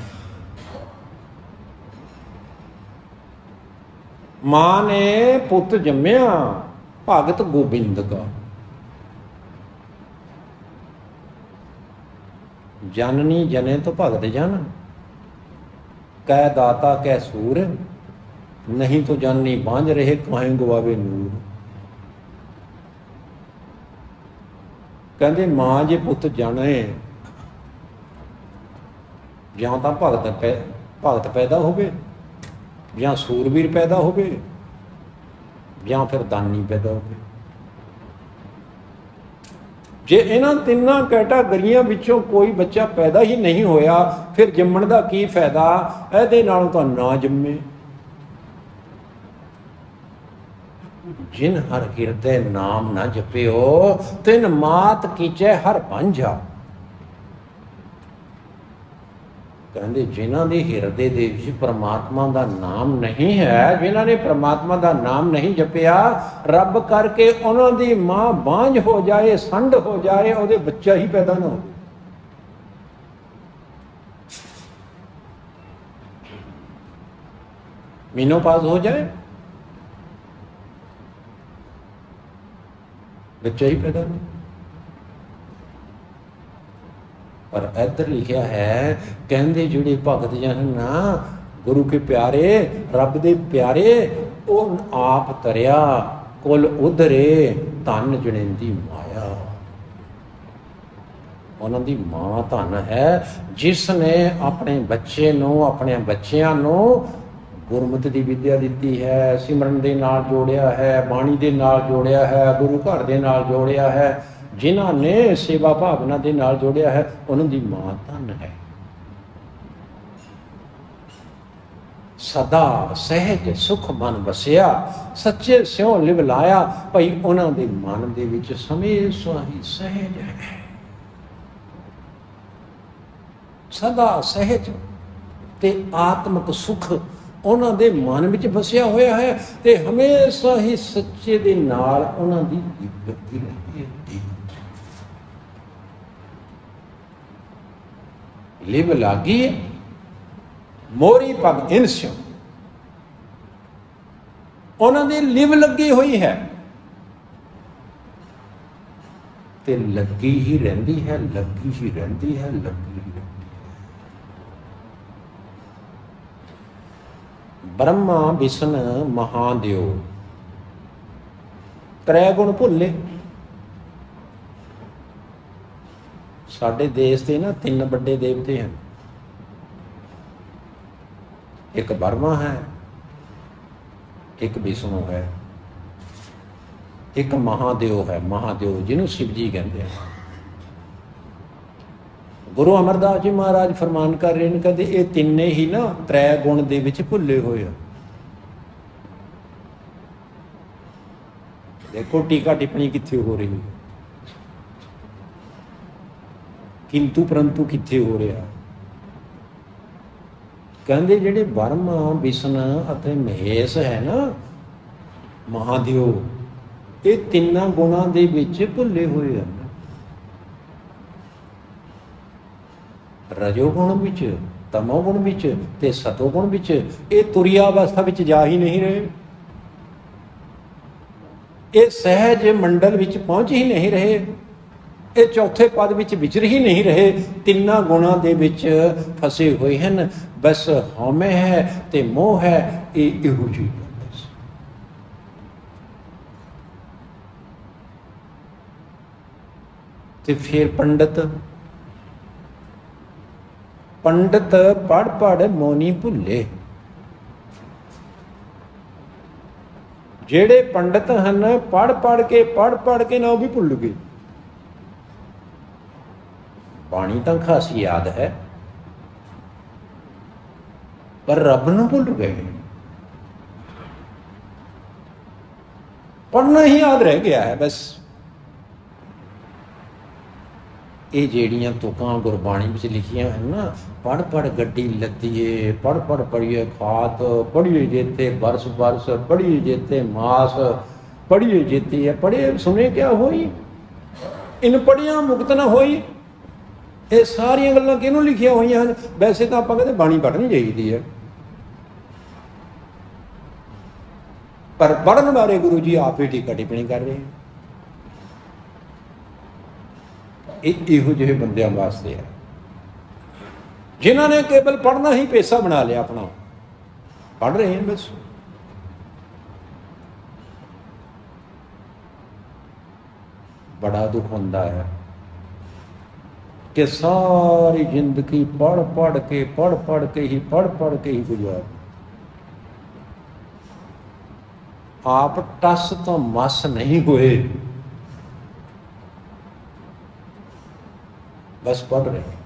ਮਾਂ ਨੇ ਪੁੱਤ ਜੰਮਿਆ ਭਗਤ ਗੋਬਿੰਦ ਕਾ। ਜਨਨੀ ਜਨੇ ਤੋਂ ਭਗਤ ਜਨ, ਕਹਿ ਦਾਤਾ ਕਹਿ ਸੂਰ, ਨਹੀਂ ਤੋਂ ਜਨਨੀ ਬਾਂਝ ਰਹੇ ਕਾਹੇ ਗਵਾਵੇ ਨੂਰ। ਕਹਿੰਦੇ ਮਾਂ ਜੇ ਪੁੱਤ ਜਾਣੇ, ਜਾਂ ਤਾਂ ਭਗਤ ਪੈਦਾ ਹੋਵੇ, ਜਾਂ ਸੂਰਬੀਰ ਪੈਦਾ ਹੋਵੇ, ਜਾਂ ਫਿਰ ਦਾਨੀ ਪੈਦਾ ਹੋਵੇ। ਜੇ ਇਹਨਾਂ ਤਿੰਨਾਂ ਕੈਟਾਗਰੀਆਂ ਵਿੱਚੋਂ ਕੋਈ ਬੱਚਾ ਪੈਦਾ ਹੀ ਨਹੀਂ ਹੋਇਆ, ਫਿਰ ਜੰਮਣ ਦਾ ਕੀ ਫਾਇਦਾ? ਇਹਦੇ ਨਾਲੋਂ ਤਾਂ ਨਾ ਜੰਮੇ। ਜਿਨ ਹਰ ਹਿਰਦੇ ਨਾਮ ਨਾ ਜਪਿਓ, ਤਿਨ ਮਾਤ ਕੀਚੈ ਹਰ ਭਾਂਝਾ। ਕਹਿੰਦੇ ਜਿਨ੍ਹਾਂ ਦੇ ਹਿਰਦੇ ਦੇ ਵਿੱਚ ਪਰਮਾਤਮਾ ਦਾ ਨਾਮ ਨਹੀਂ ਹੈ, ਜਿਨ੍ਹਾਂ ਨੇ ਪਰਮਾਤਮਾ ਦਾ ਨਾਮ ਨਹੀਂ ਜਪਿਆ, ਰੱਬ ਕਰਕੇ ਉਹਨਾਂ ਦੀ ਮਾਂ ਬਾਂਝ ਹੋ ਜਾਏ, ਸੰਡ ਹੋ ਜਾਏ, ਉਹਦੇ ਬੱਚਾ ਹੀ ਪੈਦਾ ਨਾ ਹੋਵੇ। ਮੀਨੋਪਾਜ਼ ਹੋ ਜਾਏ, ਬੱਚਾ ਹੀ ਪੈਦਾ ਨਹੀਂ। ਪਰ ਇੱਧਰ ਲਿਖਿਆ ਹੈ, ਕਹਿੰਦੇ ਜਿਹੜੇ ਭਗਤ ਜਨ ਨਾ, ਗੁਰੂ ਕੇ ਪਿਆਰੇ, ਰੱਬ ਦੇ ਪਿਆਰੇ, ਉਹ ਆਪ ਤਰਿਆ ਕੁਲ ਉਧਰੇ, ਧਨ ਜਣੇਂਦੀ ਮਾਇਆ। ਉਹਨਾਂ ਦੀ ਮਾਂ ਧਨ ਹੈ, ਜਿਸ ਨੇ ਆਪਣੇ ਬੱਚੇ ਨੂੰ, ਆਪਣੇ ਬੱਚਿਆਂ ਨੂੰ ਗੁਰਮਤਿ ਦੀ ਵਿਦਿਆ ਦਿੱਤੀ ਹੈ, ਸਿਮਰਨ ਦੇ ਨਾਲ ਜੋੜਿਆ ਹੈ, ਬਾਣੀ ਦੇ ਨਾਲ ਜੋੜਿਆ ਹੈ, ਗੁਰੂ ਘਰ ਦੇ ਨਾਲ ਜੋੜਿਆ ਹੈ, ਜਿਨ੍ਹਾਂ ਨੇ ਸੇਵਾ ਭਾਵਨਾ ਦੇ ਨਾਲ ਜੋੜਿਆ ਹੈ, ਉਹਨਾਂ ਦੀ ਮਾਂ ਧਨ ਹੈ। ਸਦਾ ਸਹਿਜ ਸੁਖ ਮਨ ਵਸਿਆ, ਸੱਚੇ ਸਿਉ ਲਿਵ ਲਾਇਆ। ਭਾਈ ਉਹਨਾਂ ਦੇ ਮਨ ਦੇ ਵਿੱਚ ਹਮੇਸ਼ਾ ਹੀ ਸਹਿਜ ਹੈ, ਸਦਾ ਸਹਿਜ ਤੇ ਆਤਮਿਕ ਸੁਖ ਉਹਨਾਂ ਦੇ ਮਨ ਵਿੱਚ ਵਸਿਆ ਹੋਇਆ ਹੈ, ਤੇ ਹਮੇਸ਼ਾ ਹੀ ਸੱਚੇ ਦੇ ਨਾਲ ਉਹਨਾਂ ਦੀ ਲੱਗੀ ਰਹਿੰਦੀ ਹੈ। ਲਿਵ ਲਾਗੀ ਮੋਰੀ ਪਗ ਇਨਸਿਓ, ਉਹਨਾਂ ਦੀ ਲਿਵ ਲੱਗੀ ਹੋਈ ਹੈ ਤੇ ਲੱਗੀ ਹੀ ਰਹਿੰਦੀ ਹੈ, ਲੱਗੀ ਹੀ ਰਹਿੰਦੀ ਹੈ, ਲੱਗੀ ਹੀ ਰਹਿੰਦੀ ਹੈ। ਬ੍ਰਹਮਾ ਵਿਸ਼ਨ ਮਹਾਦੇਵ ਤ੍ਰੈ ਗੁਣ ਭੁੱਲੇ। ਸਾਡੇ ਦੇਸ਼ ਦੇ ਨਾ 3 ਵੱਡੇ ਦੇਵਤੇ ਹਨ। ਇੱਕ ਬਰਮਾ ਹੈ, ਇੱਕ ਵਿਸ਼ਨੂੰ ਹੈ, ਇੱਕ ਮਹਾਦੇਵ ਹੈ। ਮਹਾਦੇਵ ਜਿਹਨੂੰ ਸ਼ਿਵ ਜੀ ਕਹਿੰਦੇ ਆ। गुरु अमरदास जी महाराज फरमान कर रहे हैं, कहते ये तिन्ने ही ना त्रै गुण दे विच भुले होए। देखो टीका टिप्पणी कित्थे हो रही है, किंतु परंतु कित्थे हो रहा। कहते जिहड़े ब्रह्मा विष्णु अते महेश है ना महादेव, ये तिन्ना गुणों दे विच भुले हुए हैं। रजोगुण विच, तमोगुण विच ते सतोगुण विच ये तुरिया अवस्था विच जा ही नहीं रहे, ये सहज मंडल विच पहुंच ही नहीं रहे, ये चौथे पद विच विचर ही नहीं रहे, तिन्ना गुणों दे विच फसे हुए हैं। बस हौमे है ते मोह है, ये इहो जी बस। ते फिर पंडित पढ़ पढ़ मौनी भुले। जेड़े पंडित हैं पढ़ पढ़ के ना भी भुल गए। बाणी तो खासी याद है पर रब नूं भुल गए। पढ़ना ही याद रह गया है बस। ये ਜਿਹੜੀਆਂ ਤੁਕਾਂ ਗੁਰਬਾਣੀ ਵਿੱਚ ਲਿਖੀਆਂ ਹਨ ਨਾ, पढ़ पढ़ गड्डी लद्दीए, पढ़ पढ़ पढ़िए खात, पढ़िए जेते बरस बरस, पढ़िए जेते मास, पढ़िए जेते है पढ़े सुने क्या होई, इन पढ़िया मुक्त ना होई। ये सारिया गल्लां किहनूं लिखिया हुई हैं। वैसे तो आपां कहते बाणी पढ़नी चाहिए है, पर पढ़न बारे गुरु जी आप ही टीका टिप्पणी कर रहे हैं। इहो जिहे बंदियां वास्ते है जिन्होंने केवल पढ़ना ही पेशा बना लिया अपना, पढ़ रहे हैं बस। बड़ा दुख होता है कि सारी जिंदगी पढ़ पढ़ के ही गुजार, आप टस तो मस नहीं हुए, बस पढ़ रहे हैं।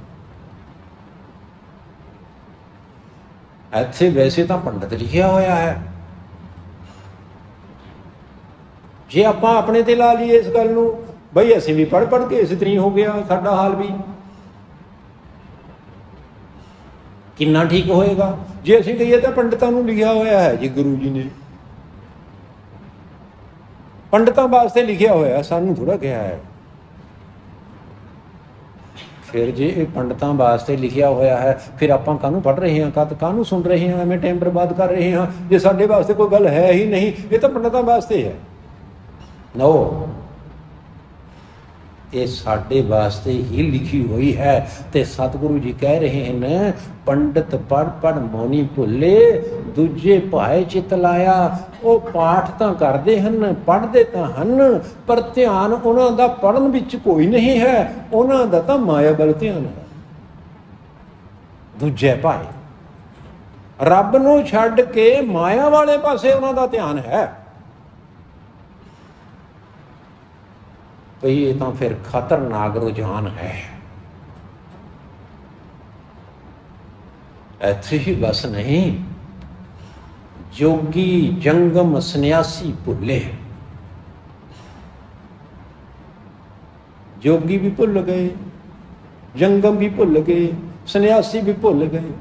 ਇੱਥੇ वैसे तो पंडित लिखिया होया है, जे ਆਪਾਂ अपने ते ला लीए इस गल नूं बई असीं भी पढ़ पढ़ के इस तरीं हो गया साडा हाल भी, किन्ना ठीक होएगा। जे असीं कहीए तो पंडितां नूं लिखिया होया है जी, गुरु जी ने पंडितां वास्ते लिखिया होया, सानूं थोड़ा कहा है। फिर जे ये पंडितां वास्ते लिखिया होया है, फिर आपां काहनूं पढ़ रहे हैं, काहनूं सुन रहे हैं, एवें टाइम बर्बाद कर रहे हैं जे साडे वास्ते कोई गल है ही नहीं। ये तो पंडितां वास्ते है, नो ये साडे वास्ते ही लिखी हुई है। ते सतगुरु जी कह रहे हैं, पंडित पढ़ पढ़ मौनी भुले, दूजे भाए चित लाया। वो पाठ तो करते हैं, पढ़ते तो हैं, पर ध्यान उन्हों का पढ़न विच कोई नहीं है, उन्हों का तो माया बल ध्यान है। दूजे भाए रब नूं छड्ड के माया वाले पासे उन्हों का ध्यान है। भई ये तो फिर खतरनाक रुझान है। ऐसे ही बस नहीं, जोगी जंगम सन्यासी भुले, जोगी भी भुल गए, जंगम भी भुल गए, सन्यासी भी भुल गए।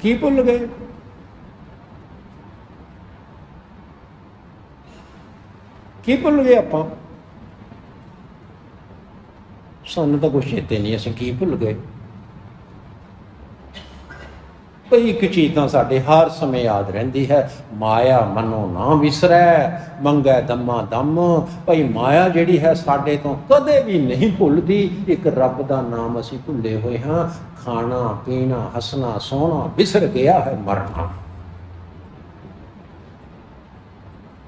की भुल गए? की भुल गए आपां? सानूं तो कुछ चेते नहीं, असीं की भुल गए। भई एक चीज़ तो साडे हर समय याद रहिंदी है, माया मनो ना विसरै, मंगै दम्मा दम। भई माया जिहड़ी है साडे तो कदे भी नहीं भुलदी। एक रब दा नाम असीं भुले होए हां। खाना पीना हसना सोना विसर गया है, मरना।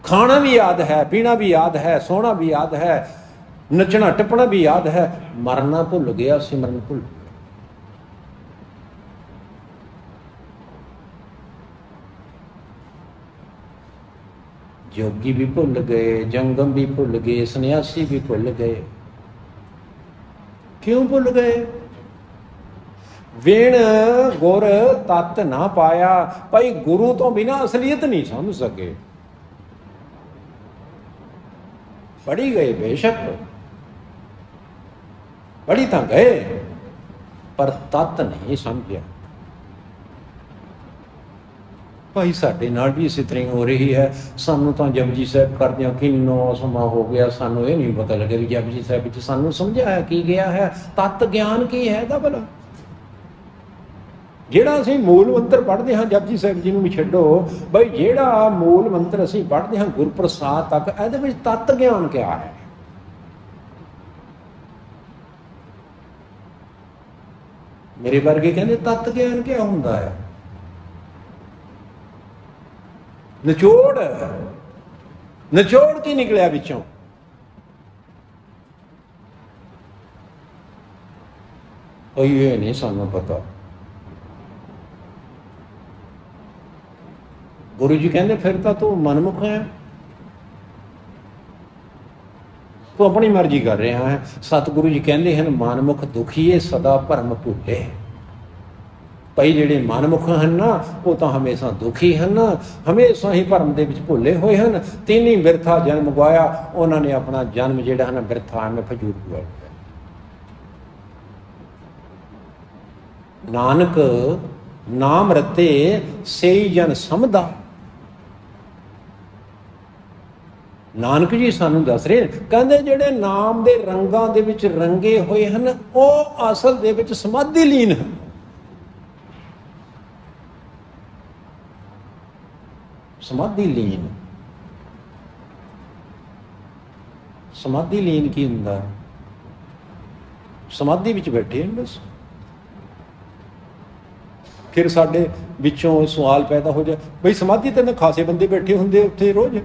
खाना भी याद है, पीना भी याद है, सोना भी याद है, नचना टपना भी याद है, मरना भुल गया, सिमरन भुल गया। जोगी भी भुल गए, जंगम भी भुल गए, सन्यासी भी भुल गए। क्यों भुल गए? ਵਿਣ ਗੁਰ ਤਤ ਨਾ ਪਾਇਆ। ਭਾਈ ਗੁਰੂ ਤੋਂ ਬਿਨਾਂ ਅਸਲੀਅਤ ਨਹੀਂ ਸਮਝ ਸਕੇ। ਪੜ੍ਹੀ ਗਏ ਬੇਸ਼ੱਕ, ਪੜ੍ਹੀ ਤਾਂ ਗਏ, ਪਰ ਤਤ ਨਹੀਂ ਸਮਝਿਆ। ਭਾਈ ਸਾਡੇ ਨਾਲ ਵੀ ਇਸੇ ਤਰ੍ਹਾਂ ਹੋ ਰਹੀ ਹੈ। ਸਾਨੂੰ ਤਾਂ ਜਪਜੀ ਸਾਹਿਬ ਕਰਦਿਆਂ ਕਿੰਨਾ ਸਮਾਂ ਹੋ ਗਿਆ, ਸਾਨੂੰ ਇਹ ਨਹੀਂ ਪਤਾ ਲੱਗਿਆ ਵੀ ਜਪਜੀ ਸਾਹਿਬ ਵਿੱਚ ਸਾਨੂੰ ਸਮਝਾਇਆ ਕੀ ਗਿਆ ਹੈ, ਤਤ ਗਿਆਨ ਕੀ ਹੈ ਇਹਦਾ ਭਲਾ। ਜਿਹੜਾ ਅਸੀਂ ਮੂਲ ਮੰਤਰ ਪੜ੍ਹਦੇ ਹਾਂ ਜਪਜੀ ਸਾਹਿਬ ਜੀ ਨੂੰ ਵੀ ਛੱਡੋ, ਬਈ ਜਿਹੜਾ ਮੂਲ ਮੰਤਰ ਅਸੀਂ ਪੜ੍ਹਦੇ ਹਾਂ ਗੁਰਪ੍ਰਸਾਦ ਤੱਕ, ਇਹਦੇ ਵਿੱਚ ਤਤ ਗਿਆਨ ਕਿਆ ਹੈ? ਮੇਰੇ ਵਰਗੇ ਕਹਿੰਦੇ ਤਤ ਗਿਆਨ ਕਿਆ ਹੁੰਦਾ ਹੈ? ਨਿਚੋੜ, ਨਿਚੋੜ ਕੀ ਨਿਕਲਿਆ ਵਿੱਚੋਂ? ਕੋਈ ਇਹ ਨਹੀਂ ਸਾਨੂੰ ਪਤਾ। ਗੁਰੂ ਜੀ ਕਹਿੰਦੇ ਫਿਰ ਤਾਂ ਤੂੰ ਮਨਮੁਖ ਹੈ, ਤੂੰ ਆਪਣੀ ਮਰਜ਼ੀ ਕਰ ਰਿਹਾ ਹੈ। ਸਤਿਗੁਰੂ ਜੀ ਕਹਿੰਦੇ ਹਨ ਮਨਮੁਖ ਦੁਖੀਏ ਸਦਾ ਭਰਮ ਭੁੱਲੇ। ਭਾਈ ਜਿਹੜੇ ਮਨਮੁਖ ਹਨ ਨਾ ਉਹ ਤਾਂ ਹਮੇਸ਼ਾ ਦੁਖੀ ਹਨ, ਹਮੇਸ਼ਾ ਹੀ ਭਰਮ ਦੇ ਵਿੱਚ ਭੁੱਲੇ ਹੋਏ ਹਨ। ਤਿੰਨ ਹੀ ਬਿਰਥਾ ਜਨਮ ਗਵਾਇਆ, ਉਹਨਾਂ ਨੇ ਆਪਣਾ ਜਨਮ ਜਿਹੜਾ ਹੈ ਨਾ ਬਿਰਥਾ ਐਵੇਂ ਫਜ਼ੂਲ ਗਵਾਇਆ। ਨਾਨਕ ਨਾਮ ਰਤੇ ਸਈ ਜਨ ਸਮਝਦਾ। ਨਾਨਕ ਜੀ ਸਾਨੂੰ ਦੱਸ ਰਹੇ, ਕਹਿੰਦੇ ਜਿਹੜੇ ਨਾਮ ਦੇ ਰੰਗਾਂ ਦੇ ਵਿੱਚ ਰੰਗੇ ਹੋਏ ਹਨ ਉਹ ਅਸਲ ਦੇ ਵਿੱਚ ਸਮਾਧੀ ਲੀਨ ਹਨ। ਸਮਾਧੀ ਲੀਨ, ਸਮਾਧੀ ਲੀਨ ਕੀ ਹੁੰਦਾ? ਸਮਾਧੀ ਵਿੱਚ ਬੈਠੇ ਹਨ ਬਸ। ਫਿਰ ਸਾਡੇ ਵਿੱਚੋਂ ਸਵਾਲ ਪੈਦਾ ਹੋ ਜਾਏ, ਬਈ ਸਮਾਧੀ ਤੇ ਨਾ ਖਾਸੇ ਬੰਦੇ ਬੈਠੇ ਹੁੰਦੇ ਉੱਥੇ, ਰੋਜ਼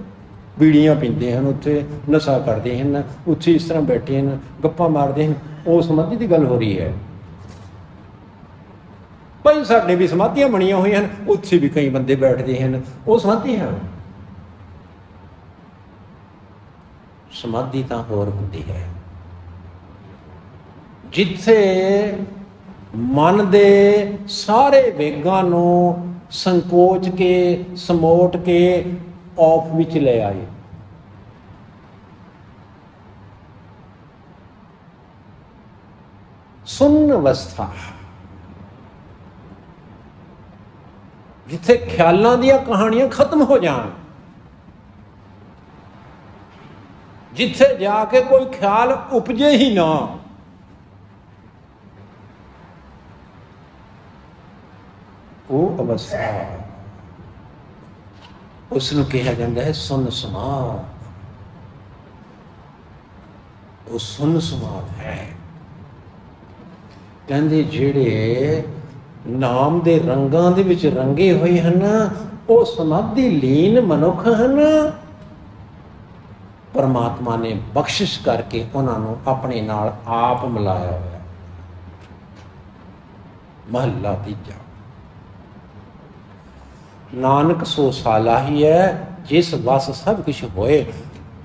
ਬੀੜੀਆਂ ਪੀਂਦੇ ਹਨ, ਉੱਥੇ ਨਸ਼ਾ ਕਰਦੇ ਹਨ, ਉੱਥੇ ਇਸ ਤਰ੍ਹਾਂ ਬੈਠੇ ਹਨ, ਗੱਪਾਂ ਮਾਰਦੇ ਹਨ, ਉਹ ਸਮਾਧੀ ਦੀ ਗੱਲ ਹੋ ਰਹੀ ਹੈ? ਭਾਈ ਸਾਡੇ ਵੀ ਸਮਾਧੀਆਂ ਬਣੀਆਂ ਹੋਈਆਂ ਹਨ, ਉੱਥੇ ਵੀ ਕਈ ਬੰਦੇ ਬੈਠਦੇ ਹਨ, ਉਹ ਸਮਾਧੀ ਹੈ। ਸਮਾਧੀ ਤਾਂ ਹੋਰ ਹੁੰਦੀ ਹੈ ਜਿੱਥੇ ਮਨ ਦੇ ਸਾਰੇ ਵੇਗਾਂ ਨੂੰ ਸੰਕੋਚ ਕੇ ਸਮੋਟ ਕੇ ਔਫ ਵਿੱਚ ਲੈ ਆਏ। ਸੁੰਨ ਅਵਸਥਾ, ਜਿੱਥੇ ਖਿਆਲਾਂ ਦੀਆਂ ਕਹਾਣੀਆਂ ਖਤਮ ਹੋ ਜਾਣ, ਜਿੱਥੇ ਜਾ ਕੇ ਕੋਈ ਖਿਆਲ ਉਪਜੇ ਹੀ ਨਾ। ਉਹ ਅਵਸਥਾ, ਉਸ ਨੂੰ ਕਿਹਾ ਜਾਂਦਾ ਹੈ ਸੁੰਨ ਸਮਾਧ। ਉਹ ਸੁੰਨ ਸਮਾਧ ਹੈ। ਕਹਿੰਦੇ ਜਿਹੜੇ ਨਾਮ ਦੇ ਰੰਗਾਂ ਦੇ ਵਿੱਚ ਰੰਗੇ ਹੋਏ ਹਨ ਉਹ ਸਮਾਧੀ ਲੀਨ ਮਨੁੱਖ ਹਨ। ਪਰਮਾਤਮਾ ਨੇ ਬਖਸ਼ਿਸ਼ ਕਰਕੇ ਉਹਨਾਂ ਨੂੰ ਆਪਣੇ ਨਾਲ ਆਪ ਮਿਲਾਇਆ ਹੋਇਆ। ਮਹੱਲਾ ਤੀਜਾ। ਨਾਨਕ ਸੋ ਸਾਲਾਹੀ ਹੈ ਜਿਸ ਵਸ ਸਭ ਕੁਛ ਹੋਏ।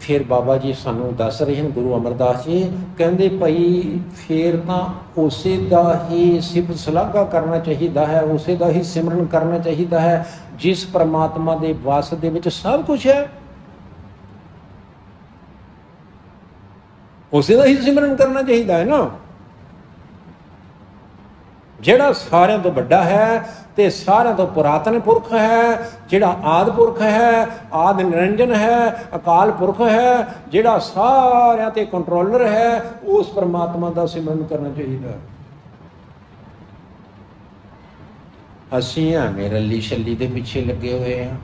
ਫਿਰ ਬਾਬਾ ਜੀ ਸਾਨੂੰ ਦੱਸ ਰਹੇ ਹਨ, ਗੁਰੂ ਅਮਰਦਾਸ ਜੀ ਕਹਿੰਦੇ ਭਾਈ ਫਿਰ ਤਾਂ ਉਸੇ ਦਾ ਹੀ ਸਿਫਤ ਸਲਾਘਾ ਕਰਨਾ ਚਾਹੀਦਾ ਹੈ, ਉਸੇ ਦਾ ਹੀ ਸਿਮਰਨ ਕਰਨਾ ਚਾਹੀਦਾ ਹੈ ਜਿਸ ਪਰਮਾਤਮਾ ਦੇ ਵਸ ਦੇ ਵਿੱਚ ਸਭ ਕੁਛ ਹੈ। ਉਸੇ ਦਾ ਹੀ ਸਿਮਰਨ ਕਰਨਾ ਚਾਹੀਦਾ ਹੈ ਨਾ, ਜਿਹੜਾ ਸਾਰਿਆਂ ਤੋਂ ਵੱਡਾ ਹੈ ਤੇ ਸਾਰਿਆਂ ਤੋਂ ਪੁਰਾਤਨ ਪੁਰਖ ਹੈ, ਜਿਹੜਾ ਆਦਿ ਪੁਰਖ ਹੈ, ਆਦਿ ਨਿਰੰਜਨ ਹੈ, ਅਕਾਲ ਪੁਰਖ ਹੈ, ਜਿਹੜਾ ਸਾਰਿਆਂ ਤੇ ਕੰਟਰੋਲਰ ਹੈ, ਉਸ ਪਰਮਾਤਮਾ ਦਾ ਸਿਮਰਨ ਕਰਨਾ ਚਾਹੀਦਾ। ਅਸੀਂ ਐਵੇਂ ਰੱਲੀ ਛੱਲੀ ਦੇ ਪਿੱਛੇ ਲੱਗੇ ਹੋਏ ਹਾਂ।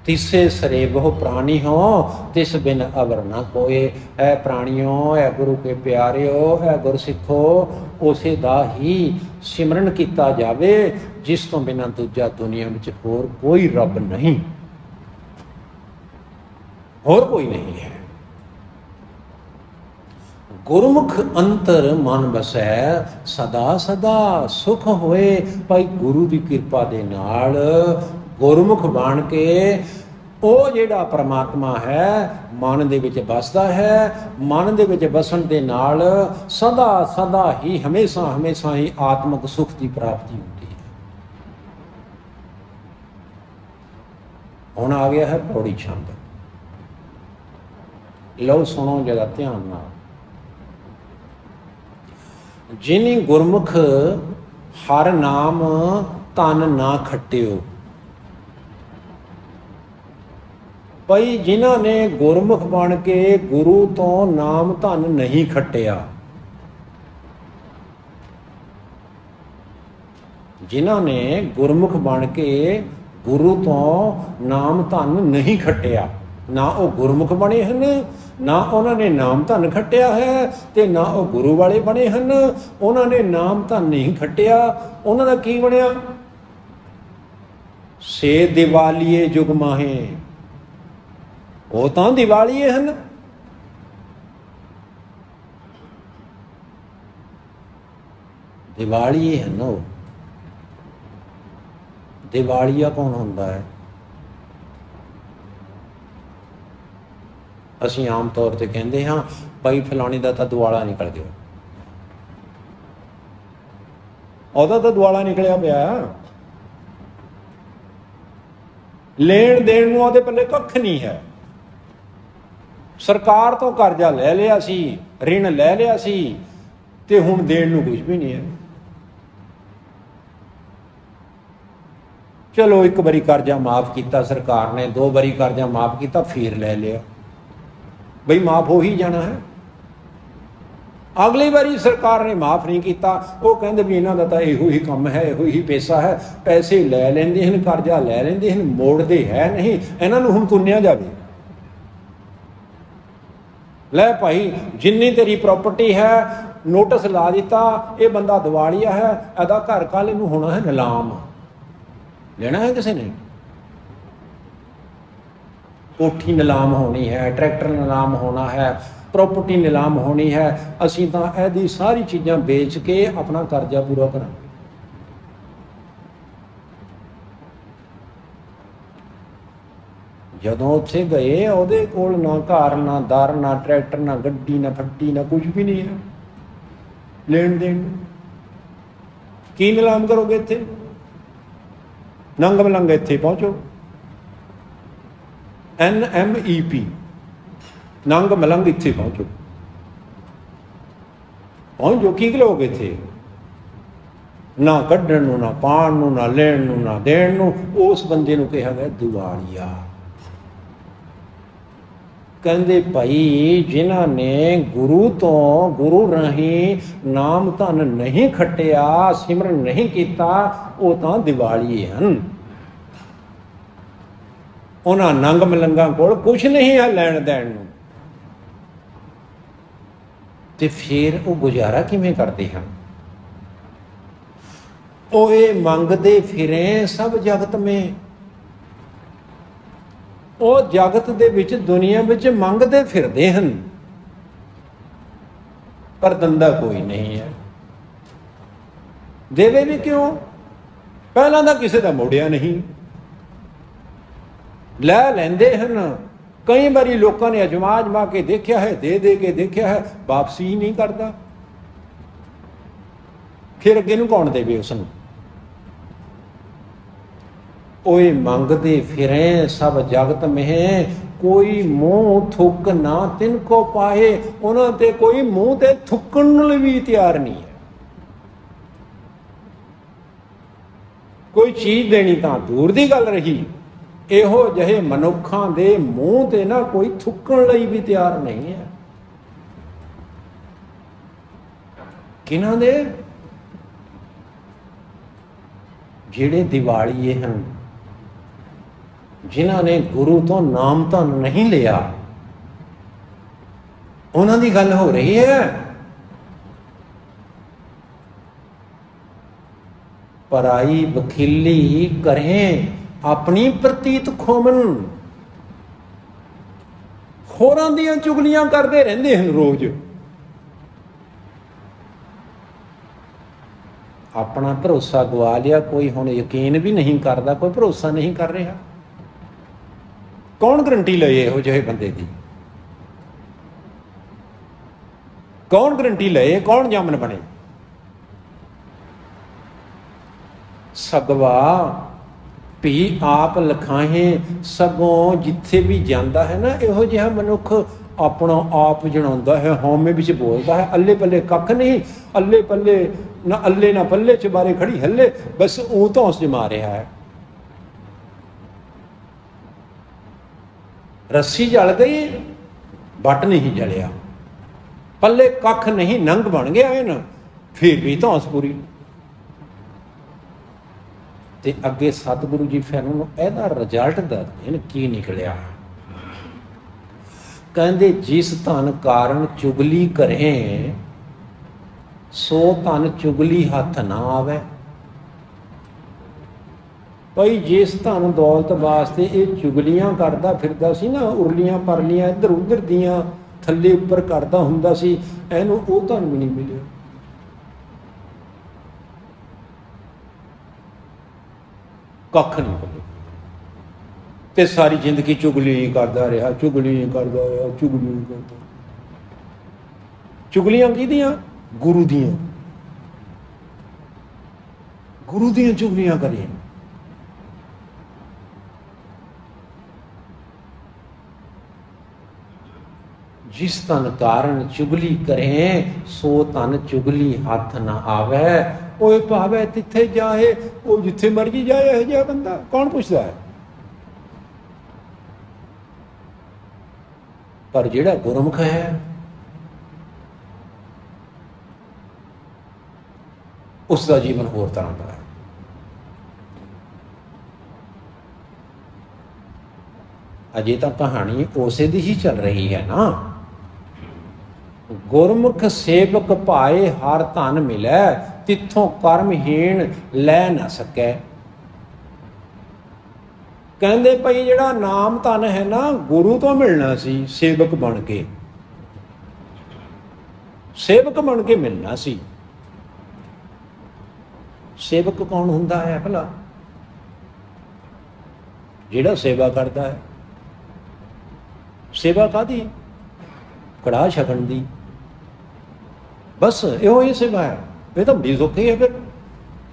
ਤਿਸੇ ਸਰੇ ਬਹੁ ਪ੍ਰਾਣੀ ਹੋ ਤਿਸ ਬਿਨ ਅਵਰ ਨਾ ਕੋਏ। ਐ ਪ੍ਰਾਣੀਓ, ਐ ਗੁਰੂ ਕੇ ਪਿਆਰਿਓ, ਐ ਗੁਰ ਸਿੱਖੋ, ਉਸੇ ਦਾ ਹੀ ਸਿਮਰਨ ਕੀਤਾ ਜਾਵੇ ਜਿਸ ਤੋਂ ਬਿਨਾਂ ਦੂਜਾ ਦੁਨੀਆ ਵਿੱਚ ਹੋਰ ਕੋਈ ਰੱਬ ਨਹੀਂ, ਹੋਰ ਕੋਈ ਨਹੀਂ ਹੈ। ਗੁਰਮੁਖ ਅੰਤਰ ਮਨ ਬਸੈ ਸਦਾ ਸਦਾ ਸੁਖ ਹੋਏ। ਭਾਈ ਗੁਰੂ ਦੀ ਕਿਰਪਾ ਦੇ ਨਾਲ ਗੁਰਮੁਖ ਬਣ ਕੇ ਉਹ ਜਿਹੜਾ ਪਰਮਾਤਮਾ ਹੈ ਮਨ ਦੇ ਵਿੱਚ ਵਸਦਾ ਹੈ। ਮਨ ਦੇ ਵਿੱਚ ਵਸਣ ਦੇ ਨਾਲ ਸਦਾ ਸਦਾ ਹੀ ਹਮੇਸ਼ਾ ਹਮੇਸ਼ਾ ਹੀ ਆਤਮਿਕ ਸੁਖ ਦੀ ਪ੍ਰਾਪਤੀ ਹੁੰਦੀ ਹੈ। ਹੁਣ ਆ ਗਿਆ ਹੈ ਪੌੜੀ ਛੰਦ। ਲਓ ਸੁਣੋ ਜਰਾ ਧਿਆਨ ਨਾਲ। ਜਿਨੀ ਗੁਰਮੁਖ ਹਰ ਨਾਮ ਤਨ ਨਾ ਖੱਟਿਓ। ਭਾਈ ਜਿਨ੍ਹਾਂ ਨੇ ਗੁਰਮੁਖ ਬਣ ਕੇ ਗੁਰੂ ਤੋਂ ਨਾਮ ਧਨ ਨਹੀਂ ਖੱਟਿਆ, ਜਿਨ੍ਹਾਂ ਨੇ ਗੁਰਮੁਖ ਬਣ ਕੇ ਗੁਰੂ ਤੋਂ ਨਾਮ ਧਨ ਨਹੀਂ ਖੱਟਿਆ, ਨਾ ਉਹ ਗੁਰਮੁਖ ਬਣੇ ਹਨ, ਨਾ ਉਹਨਾਂ ਨੇ ਨਾਮ ਧਨ ਖੱਟਿਆ ਹੈ, ਤੇ ਨਾ ਉਹ ਗੁਰੂ ਵਾਲੇ ਬਣੇ ਹਨ। ਉਹਨਾਂ ਨੇ ਨਾਮ ਧਨ ਨਹੀਂ ਖੱਟਿਆ, ਉਹਨਾਂ ਦਾ ਕੀ ਬਣਿਆ? ਸੇ ਦਿਵਾਲੀਏ ਜੁਗ ਮਾਹੇ, ਉਹ ਤਾਂ ਦਿਵਾਲੀਏ ਹਨ। ਦਿਵਾਲੀਏ ਹਨ ਉਹ। ਦਿਵਾਲੀਆ ਕੌਣ ਹੁੰਦਾ ਹੈ? ਅਸੀਂ ਆਮ ਤੌਰ ਤੇ ਕਹਿੰਦੇ ਹਾਂ ਭਾਈ ਫਲਾਣੇ ਦਾ ਤਾਂ ਦੁਆਲਾ ਨਿਕਲ ਗਿਆ, ਉਹਦਾ ਤਾਂ ਦੁਆਲਾ ਨਿਕਲਿਆ ਪਿਆ, ਲੈਣ ਦੇਣ ਨੂੰ ਉਹਦੇ ਪੱਲੇ ਕੱਖ ਨਹੀਂ ਹੈ। ਸਰਕਾਰ ਤੋਂ ਕਰਜ਼ਾ ਲੈ ਲਿਆ ਸੀ, ਰਿਣ ਲੈ ਲਿਆ ਸੀ, ਤੇ ਹੁਣ ਦੇਣ ਨੂੰ ਕੁਝ ਵੀ ਨਹੀਂ ਹੈ। ਚਲੋ ਇੱਕ ਵਾਰੀ ਕਰਜ਼ਾ ਮਾਫ ਕੀਤਾ ਸਰਕਾਰ ਨੇ, 2 ਵਾਰੀ ਕਰਜ਼ਾ ਮਾਫ ਕੀਤਾ, ਫਿਰ ਲੈ ਲਿਆ, ਬਈ ਮਾਫ ਹੋ ਹੀ ਜਾਣਾ ਹੈ। ਅਗਲੀ ਵਾਰੀ ਸਰਕਾਰ ਨੇ ਮਾਫ ਨਹੀਂ ਕੀਤਾ, ਉਹ ਕਹਿੰਦੇ ਵੀ ਇਹਨਾਂ ਦਾ ਤਾਂ ਇਹੋ ਹੀ ਕੰਮ ਹੈ, ਇਹੋ ਹੀ ਪੈਸਾ ਹੈ, ਪੈਸੇ ਲੈ ਲੈਂਦੇ ਹਨ, ਕਰਜ਼ਾ ਲੈ ਲੈਂਦੇ ਹਨ, ਮੋੜਦੇ ਹੈ ਨਹੀਂ, ਇਹਨਾਂ ਨੂੰ ਹੁਣ ਤੁੰਨਿਆ ਜਾਵੇ। ਲੈ ਭਾਈ ਜਿੰਨੀ ਤੇਰੀ ਪ੍ਰਾਪਰਟੀ ਹੈ, ਨੋਟਿਸ ਲਾ ਦਿੱਤਾ, ਇਹ ਬੰਦਾ ਦਿਵਾਲੀਆ ਹੈ, ਇਹਦਾ ਘਰ ਕੱਲ੍ਹ ਨੂੰ ਹੋਣਾ ਹੈ ਨਿਲਾਮ। ਲੈਣਾ ਹੈ ਕਿਸੇ ਨੇ? ਕੋਠੀ ਨਿਲਾਮ ਹੋਣੀ ਹੈ, ਟਰੈਕਟਰ ਨਿਲਾਮ ਹੋਣਾ ਹੈ, ਪ੍ਰਾਪਰਟੀ ਨਿਲਾਮ ਹੋਣੀ ਹੈ। ਅਸੀਂ ਤਾਂ ਇਹਦੀ ਸਾਰੀ ਚੀਜ਼ਾਂ ਵੇਚ ਕੇ ਆਪਣਾ ਕਰਜ਼ਾ ਪੂਰਾ ਕਰਾਂਗੇ। ਜਦੋਂ ਉੱਥੇ ਗਏ, ਉਹਦੇ ਕੋਲ ਨਾ ਘਰ, ਨਾ ਦਰ, ਨਾ ਟਰੈਕਟਰ, ਨਾ ਗੱਡੀ, ਨਾ ਫੱਟੀ, ਨਾ ਕੁਝ ਵੀ ਨਹੀਂ ਹੈ ਲੈਣ ਦੇਣ। ਕੀ ਨਿਲਾਮ ਕਰੋਗੇ ਇੱਥੇ? ਨੰਗ ਮਲੰਗ ਇੱਥੇ ਪਹੁੰਚੋ, NMEP, ਨੰਗ ਮਲੰਗ ਇੱਥੇ ਪਹੁੰਚੋ। ਪਹੁੰਚੋ, ਕੀ ਲਓਗੇ ਇੱਥੇ? ਨਾ ਕੱਢਣ ਨੂੰ, ਨਾ ਪਾਣ ਨੂੰ, ਨਾ ਲੈਣ ਨੂੰ, ਨਾ ਦੇਣ ਨੂੰ। ਉਸ ਬੰਦੇ ਨੂੰ ਕਿਹਾ ਗਿਆ ਦਿਵਾਲੀਆ। ਕਹਿੰਦੇ ਭਾਈ ਜਿਨ੍ਹਾਂ ਨੇ ਗੁਰੂ ਤੋਂ, ਗੁਰੂ ਰਾਹੀਂ ਨਾਮ ਧਨ ਨਹੀਂ ਖੱਟਿਆ, ਸਿਮਰਨ ਨਹੀਂ ਕੀਤਾ, ਉਹ ਤਾਂ ਦਿਵਾਲੀਏ ਹਨ। ਉਹਨਾਂ ਨੰਗ ਮਲੰਗਾਂ ਕੋਲ ਕੁਛ ਨਹੀਂ ਹੈ ਲੈਣ ਦੇਣ ਨੂੰ, ਤੇ ਫਿਰ ਉਹ ਗੁਜ਼ਾਰਾ ਕਿਵੇਂ ਕਰਦੇ ਹਨ? ਉਹ ਇਹ ਮੰਗਦੇ ਫਿਰੇ ਸਭ ਜਗਤ ਮੇ। ਉਹ ਜਗਤ ਦੇ ਵਿੱਚ, ਦੁਨੀਆ ਵਿੱਚ ਮੰਗਦੇ ਫਿਰਦੇ ਹਨ, ਪਰ ਦਿੰਦਾ ਕੋਈ ਨਹੀਂ ਹੈ। ਦੇਵੇ ਵੀ ਕਿਉਂ? ਪਹਿਲਾਂ ਤਾਂ ਕਿਸੇ ਦਾ ਮੋੜਿਆ ਨਹੀਂ, ਲੈ ਲੈਂਦੇ ਹਨ। ਕਈ ਵਾਰੀ ਲੋਕਾਂ ਨੇ ਅਜਮਾ ਕੇ ਦੇਖਿਆ ਹੈ, ਦੇ ਦੇ ਕੇ ਦੇਖਿਆ ਹੈ, ਵਾਪਸੀ ਹੀ ਨਹੀਂ ਕਰਦਾ। ਫਿਰ ਅੱਗੇ ਨੂੰ ਕੌਣ ਦੇਵੇ ਉਸ ਨੂੰ? ਓਏ ਮੰਗਦੇ ਫਿਰੇ ਸਭ ਜਗਤ ਮਹਿ, ਕੋਈ ਮੂੰਹ ਥੁੱਕ ਨਾ ਤਿਨ ਕੋ ਪਾਏ। ਉਹਨਾਂ ਤੇ ਕੋਈ ਮੂੰਹ ਤੇ ਥੁੱਕਣ ਲਈ ਵੀ ਤਿਆਰ ਨਹੀਂ ਹੈ। ਕੋਈ ਚੀਜ਼ ਦੇਣੀ ਤਾਂ ਦੂਰ ਦੀ ਗੱਲ ਰਹੀ, ਇਹੋ ਜਿਹੇ ਮਨੁੱਖਾਂ ਦੇ ਮੂੰਹ ਤੇ ਨਾ ਕੋਈ ਥੁੱਕਣ ਲਈ ਵੀ ਤਿਆਰ ਨਹੀਂ ਹੈ। ਕਿਹਨਾਂ ਦੇ? ਜਿਹੜੇ ਦਿਵਾਲੀਏ ਹਨ, ਜਿਨ੍ਹਾਂ ਨੇ ਗੁਰੂ ਤੋਂ ਨਾਮ ਧਨ ਨਹੀਂ ਲਿਆ, ਉਹਨਾਂ ਦੀ ਗੱਲ ਹੋ ਰਹੀ ਹੈ। ਪਰਾਈ ਬਖੀਲੀ ਕਰੇ ਆਪਣੀ ਪ੍ਰਤੀਤ ਖੋਮਨ। ਹੋਰਾਂ ਦੀਆਂ ਚੁਗਲੀਆਂ ਕਰਦੇ ਰਹਿੰਦੇ ਹਨ ਰੋਜ਼, ਆਪਣਾ ਭਰੋਸਾ ਗਵਾ ਲਿਆ। ਕੋਈ ਹੁਣ ਯਕੀਨ ਵੀ ਨਹੀਂ ਕਰਦਾ, ਕੋਈ ਭਰੋਸਾ ਨਹੀਂ ਕਰ ਰਿਹਾ। कौन गारंटी लए इहो ਜਿਹੇ ਬੰਦੇ ਦੀ? कौन गारंटी लए? कौन जामन बने? सगवा भी आप लिखाहे। सगों जिथे भी जाता है ना इहो जिहा मनुख अपना आप जनाउंदा है, हौमे विच बोलता है, अल्ले पल्ले कख नहीं, अल्ले पल्ले ना अल्ले ना पल्ले चबारे खड़ी हल्ले, बस ऊँ धौंस जमा रहा है। रस्सी जल गई, बट नहीं जलिया, पल्ले कख नहीं, नंग बन गया है ना, फिर भी धौंस पूरी। ते अगे सतगुरु जी फिर उन्होंने ਇਹਦਾ रिजल्ट दसदे की निकलिया। कहते जिस धन कारण चुगली करें सो धन चुगली हथ ना आवे। भाई जिस धन दौलत वास्ते ये चुगलियां करता फिरदा सी ना, उरलियां परलियां इधर उधर दियां थल्ले उपर करता हुंदा सी, इहनूं वो धन भी नहीं मिलिया। कख नहीं मिले ते सारी जिंदगी चुगली ही करता रहा, चुगली ही करता रहा, चुगली ही करता। चुगलियां किहदियां? गुरु दियां। गुरु दियां चुगलियां करिए। जिस तन कारण चुगली करें सो तन चुगली हाथ ना आवे। ओए भावे तिथे जाए, वो जिथे मर्जी जाए, यह जिहा बंदा कौन पुछदा है? पर जिहड़ा गुरमुख है उसका जीवन होर तरह का है। अजे तक कहानी उसे दी ही चल रही है ना। गुरमुख सेवक पाए हर धन मिलै, तिथों कर्महीन लै ना सकै। कहते भाई जिहड़ा नाम धन है ना गुरु तो मिलना सी, सेवक बन के, सेवक बन के मिलना सी। सेवक कौन हुंदा है भला? जिहड़ा सेवा करता है। सेवा कादी? कड़ाह छकण दी, बस इहो ही सेवा है। ये तो बड़ी सौखी है। फिर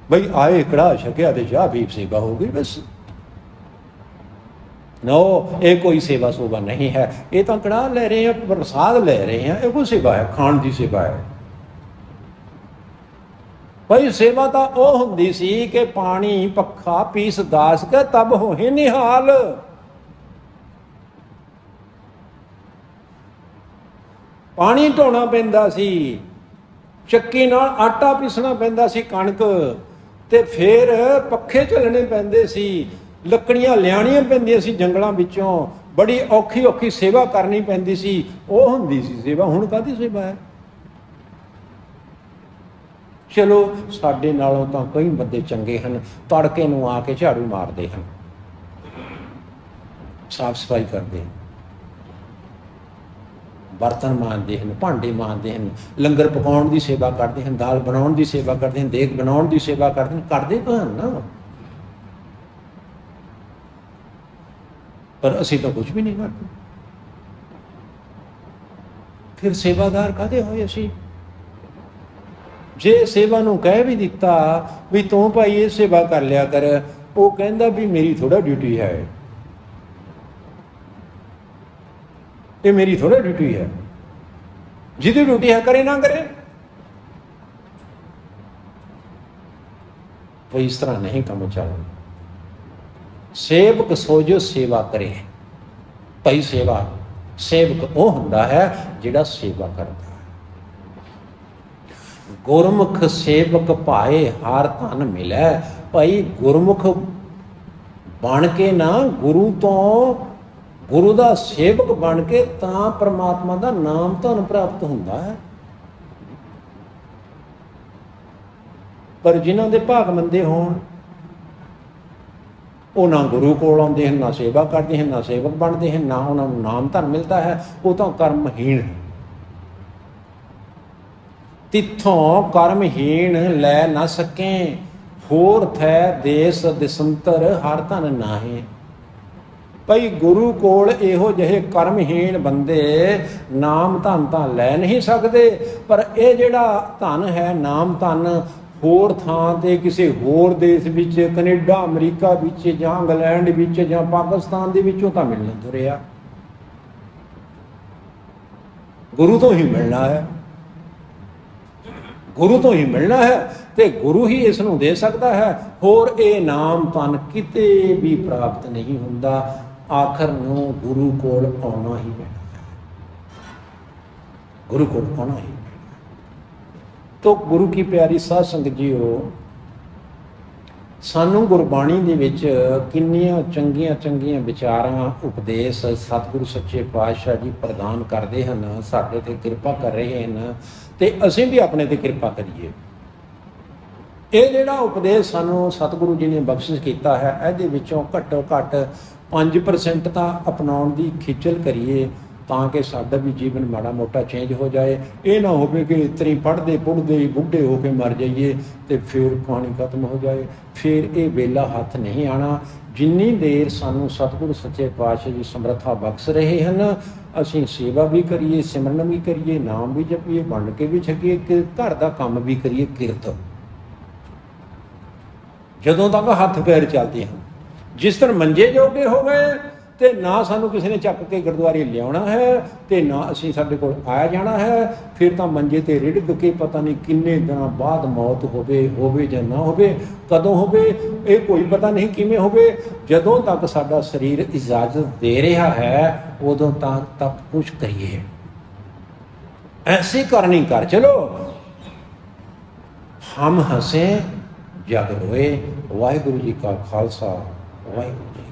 भाई आए कड़ाह छकिया तो चाह पी सेवा हो गई बस। नो, ये कोई सेवा सूबा नहीं है। ये तो कड़ाह ले रहे हैं, प्रसाद ले रहे हैं, ये कोई सेवा है? खाण की सेवा है। भाई सेवा तो वह हुंदी सी कि पानी पक्खा पीस दास के तब होए निहाल। पानी ढोना पैंदा सी, ਚੱਕੀ ਨਾਲ ਆਟਾ ਪੀਸਣਾ ਪੈਂਦਾ ਸੀ ਕਣਕ, ਤੇ ਫਿਰ ਪੱਖੇ ਝੱਲਣੇ ਪੈਂਦੇ ਸੀ, ਲੱਕੜੀਆਂ ਲਿਆਣੀਆਂ ਪੈਂਦੀਆਂ ਸੀ ਜੰਗਲਾਂ ਵਿੱਚੋਂ, ਬੜੀ ਔਖੀ ਔਖੀ ਸੇਵਾ ਕਰਨੀ ਪੈਂਦੀ ਸੀ। ਉਹ ਹੁੰਦੀ ਸੀ ਸੇਵਾ। ਹੁਣ ਕਾਹਦੀ ਸੇਵਾ ਹੈ? ਚਲੋ ਸਾਡੇ ਨਾਲੋਂ ਤਾਂ ਕਈ ਬੰਦੇ ਚੰਗੇ ਹਨ, ਤੜਕੇ ਨੂੰ ਆ ਕੇ ਝਾੜੂ ਮਾਰਦੇ ਹਨ, ਸਾਫ਼ ਸਫਾਈ ਕਰਦੇ ਹਨ, बर्तन मांजते हैं, भांडे मांजते हैं, लंगर पकाउण की सेवा करते हैं, दाल बनाउण की सेवा करते हैं, देग बनाउण की सेवा करते हैं, करते तो हैं ना। पर असीं तो कुछ भी नहीं करते। फिर सेवादार काहदे होए असीं? जे सेवा नूं कह भी दिता भी तूं भाई ये सेवा कर लिया कर, वो कहंदा भी मेरी थोड़ा ड्यूटी है, ये मेरी थोड़ा ड्यूटी है। जिहदी ड्यूटी है करे ना करे। तो इस तरह नहीं काम चलना। सेवक सो जो सेवा करे। भाई सेवा सेवक वो हुंदा है जिहड़ा सेवा करता है। गुरमुख सेवक पाए हार धन मिलै। भाई गुरमुख बन के ना गुरु तो गुरु का सेवक बन के तां परमात्मा का नाम धन प्राप्त होंदा है। पर जिन्हां दे भाग मंदे होण, वो ना गुरु कोल आउंदे हैं, ना सेवा करते हैं, ना सेवक बनते हैं, ना उन्होंने नाम धन मिलता है, वो तो कर्महीन है। तिथों कर्महीन लै ना सकें, होर थै देस दिसंतर हर धन नाहे। ਭਈ ਗੁਰੂ ਕੋਲ ਇਹੋ ਜਿਹੇ ਕਰਮਹੀਣ ਬੰਦੇ ਨਾਮ ਧਨ ਤਾਂ ਲੈ ਨਹੀਂ ਸਕਦੇ, ਪਰ ਇਹ ਜਿਹੜਾ ਧਨ ਹੈ ਨਾਮ ਧਨ ਹੋਰ ਥਾਂ 'ਤੇ ਕਿਸੇ ਹੋਰ ਦੇਸ਼ ਵਿੱਚ, ਕੈਨੇਡਾ ਅਮਰੀਕਾ ਵਿੱਚ ਜਾਂ ਇੰਗਲੈਂਡ ਵਿੱਚ ਜਾਂ ਪਾਕਿਸਤਾਨ ਦੇ ਵਿੱਚੋਂ ਤਾਂ ਮਿਲਣ ਤੁਰਿਆ, ਗੁਰੂ ਤੋਂ ਹੀ ਮਿਲਣਾ ਹੈ, ਗੁਰੂ ਤੋਂ ਹੀ ਮਿਲਣਾ ਹੈ ਤੇ ਗੁਰੂ ਹੀ ਇਸ ਨੂੰ ਦੇ ਸਕਦਾ ਹੈ। ਹੋਰ ਇਹ ਨਾਮ ਧਨ ਕਿਤੇ ਵੀ ਪ੍ਰਾਪਤ ਨਹੀਂ ਹੁੰਦਾ, ਆਖਰ ਨੂੰ ਗੁਰੂ ਕੋਲ ਆਉਣਾ ਹੀ ਪੈਣਾ ਹੈ, ਗੁਰੂ ਕੋਲ ਆਉਣਾ ਹੀ ਪੈਣਾ। ਤੋ ਗੁਰੂ ਕੀ ਪਿਆਰੀ ਸਾਧ ਸੰਗਤ ਜੀਓ, ਸਾਨੂੰ ਗੁਰਬਾਣੀ ਦੇ ਵਿੱਚ ਕਿੰਨੀਆਂ ਚੰਗੀਆਂ ਚੰਗੀਆਂ ਵਿਚਾਰਾਂ ਉਪਦੇਸ਼ ਸਤਿਗੁਰੂ ਸੱਚੇ ਪਾਤਸ਼ਾਹ ਜੀ ਪ੍ਰਦਾਨ ਕਰਦੇ ਹਨ, ਸਾਡੇ ਤੇ ਕਿਰਪਾ ਕਰ ਰਹੇ ਹਨ ਤੇ ਅਸੀਂ ਵੀ ਆਪਣੇ ਤੇ ਕਿਰਪਾ ਕਰੀਏ। ਇਹ ਜਿਹੜਾ ਉਪਦੇਸ਼ ਸਾਨੂੰ ਸਤਿਗੁਰੂ ਜੀ ਨੇ ਬਖਸ਼ਿਸ਼ ਕੀਤਾ ਹੈ, ਇਹਦੇ ਵਿੱਚੋਂ ਘੱਟੋ ਘੱਟ 5% ਤਾਂ ਅਪਣਾਉਣ ਦੀ ਖੇਚਲ ਕਰੀਏ ਤਾਂ ਕਿ ਸਾਡਾ ਵੀ ਜੀਵਨ ਮਾੜਾ ਮੋਟਾ ਚੇਂਜ ਹੋ ਜਾਏ। ਇਹ ਨਾ ਹੋਵੇ ਕਿ ਇਤਨੀ ਪੜ੍ਹਦੇ ਪੁੜ੍ਹਦੇ ਹੀ ਬੁੱਢੇ ਹੋ ਕੇ ਮਰ ਜਾਈਏ ਤੇ ਫਿਰ ਪਾਣੀ ਖਤਮ ਹੋ ਜਾਏ, ਫਿਰ ਇਹ ਵੇਲਾ ਹੱਥ ਨਹੀਂ ਆਉਣਾ। ਜਿੰਨੀ ਦੇਰ ਸਾਨੂੰ ਸਤਿਗੁਰੂ ਸੱਚੇ ਪਾਤਸ਼ਾਹ ਜੀ ਸਮਰੱਥਾ ਬਖਸ਼ ਰਹੇ ਹਨ, ਅਸੀਂ ਸੇਵਾ ਵੀ ਕਰੀਏ, ਸਿਮਰਨ ਵੀ ਕਰੀਏ, ਨਾਮ ਵੀ ਜਪੀਏ, ਵੰਡ ਕੇ ਵੀ ਛਕੀਏ, ਘਰ ਦਾ ਕੰਮ ਵੀ ਕਰੀਏ, ਕਿਰਤ। ਜਦੋਂ ਤੱਕ ਹੱਥ ਪੈਰ ਚੱਲਦੇ ਹਨ, ਜਿਸ ਦਿਨ ਮੰਜੇ ਜੋਗੇ ਹੋ ਗਏ ਤੇ ਨਾ ਸਾਨੂੰ ਕਿਸੇ ਨੇ ਚੱਕ ਕੇ ਗੁਰਦੁਆਰੇ ਲਿਆਉਣਾ ਹੈ ਤੇ ਨਾ ਅਸੀਂ ਸਾਡੇ ਕੋਲ ਆਇਆ ਜਾਣਾ ਹੈ, ਫਿਰ ਤਾਂ ਮੰਜੇ ਤੇ ਰਿੜਕ ਕੇ ਪਤਾ ਨਹੀਂ ਕਿੰਨੇ ਦਿਨਾਂ ਬਾਅਦ ਮੌਤ ਹੋਵੇ ਜਾਂ ਨਾ ਹੋਵੇ, ਕਦੋਂ ਹੋਵੇ ਇਹ ਕੋਈ ਪਤਾ ਨਹੀਂ, ਕਿਵੇਂ ਹੋਵੇ। ਜਦੋਂ ਤੱਕ ਸਾਡਾ ਸਰੀਰ ਇਜਾਜ਼ਤ ਦੇ ਰਿਹਾ ਹੈ ਉਦੋਂ ਤੱਕ ਕੁਛ ਕਰੀਏ, ਐਸੀ ਕਰਨੀ ਕਰ ਚਲੋ। ਹਮ ਹੱਸੇ ਜਗ ਰੋਏ। ਵਾਹਿਗੁਰੂ ਜੀ ਕਾ ਖਾਲਸਾ, ਵਾਹਿਗੁਰੂ ਜੀ।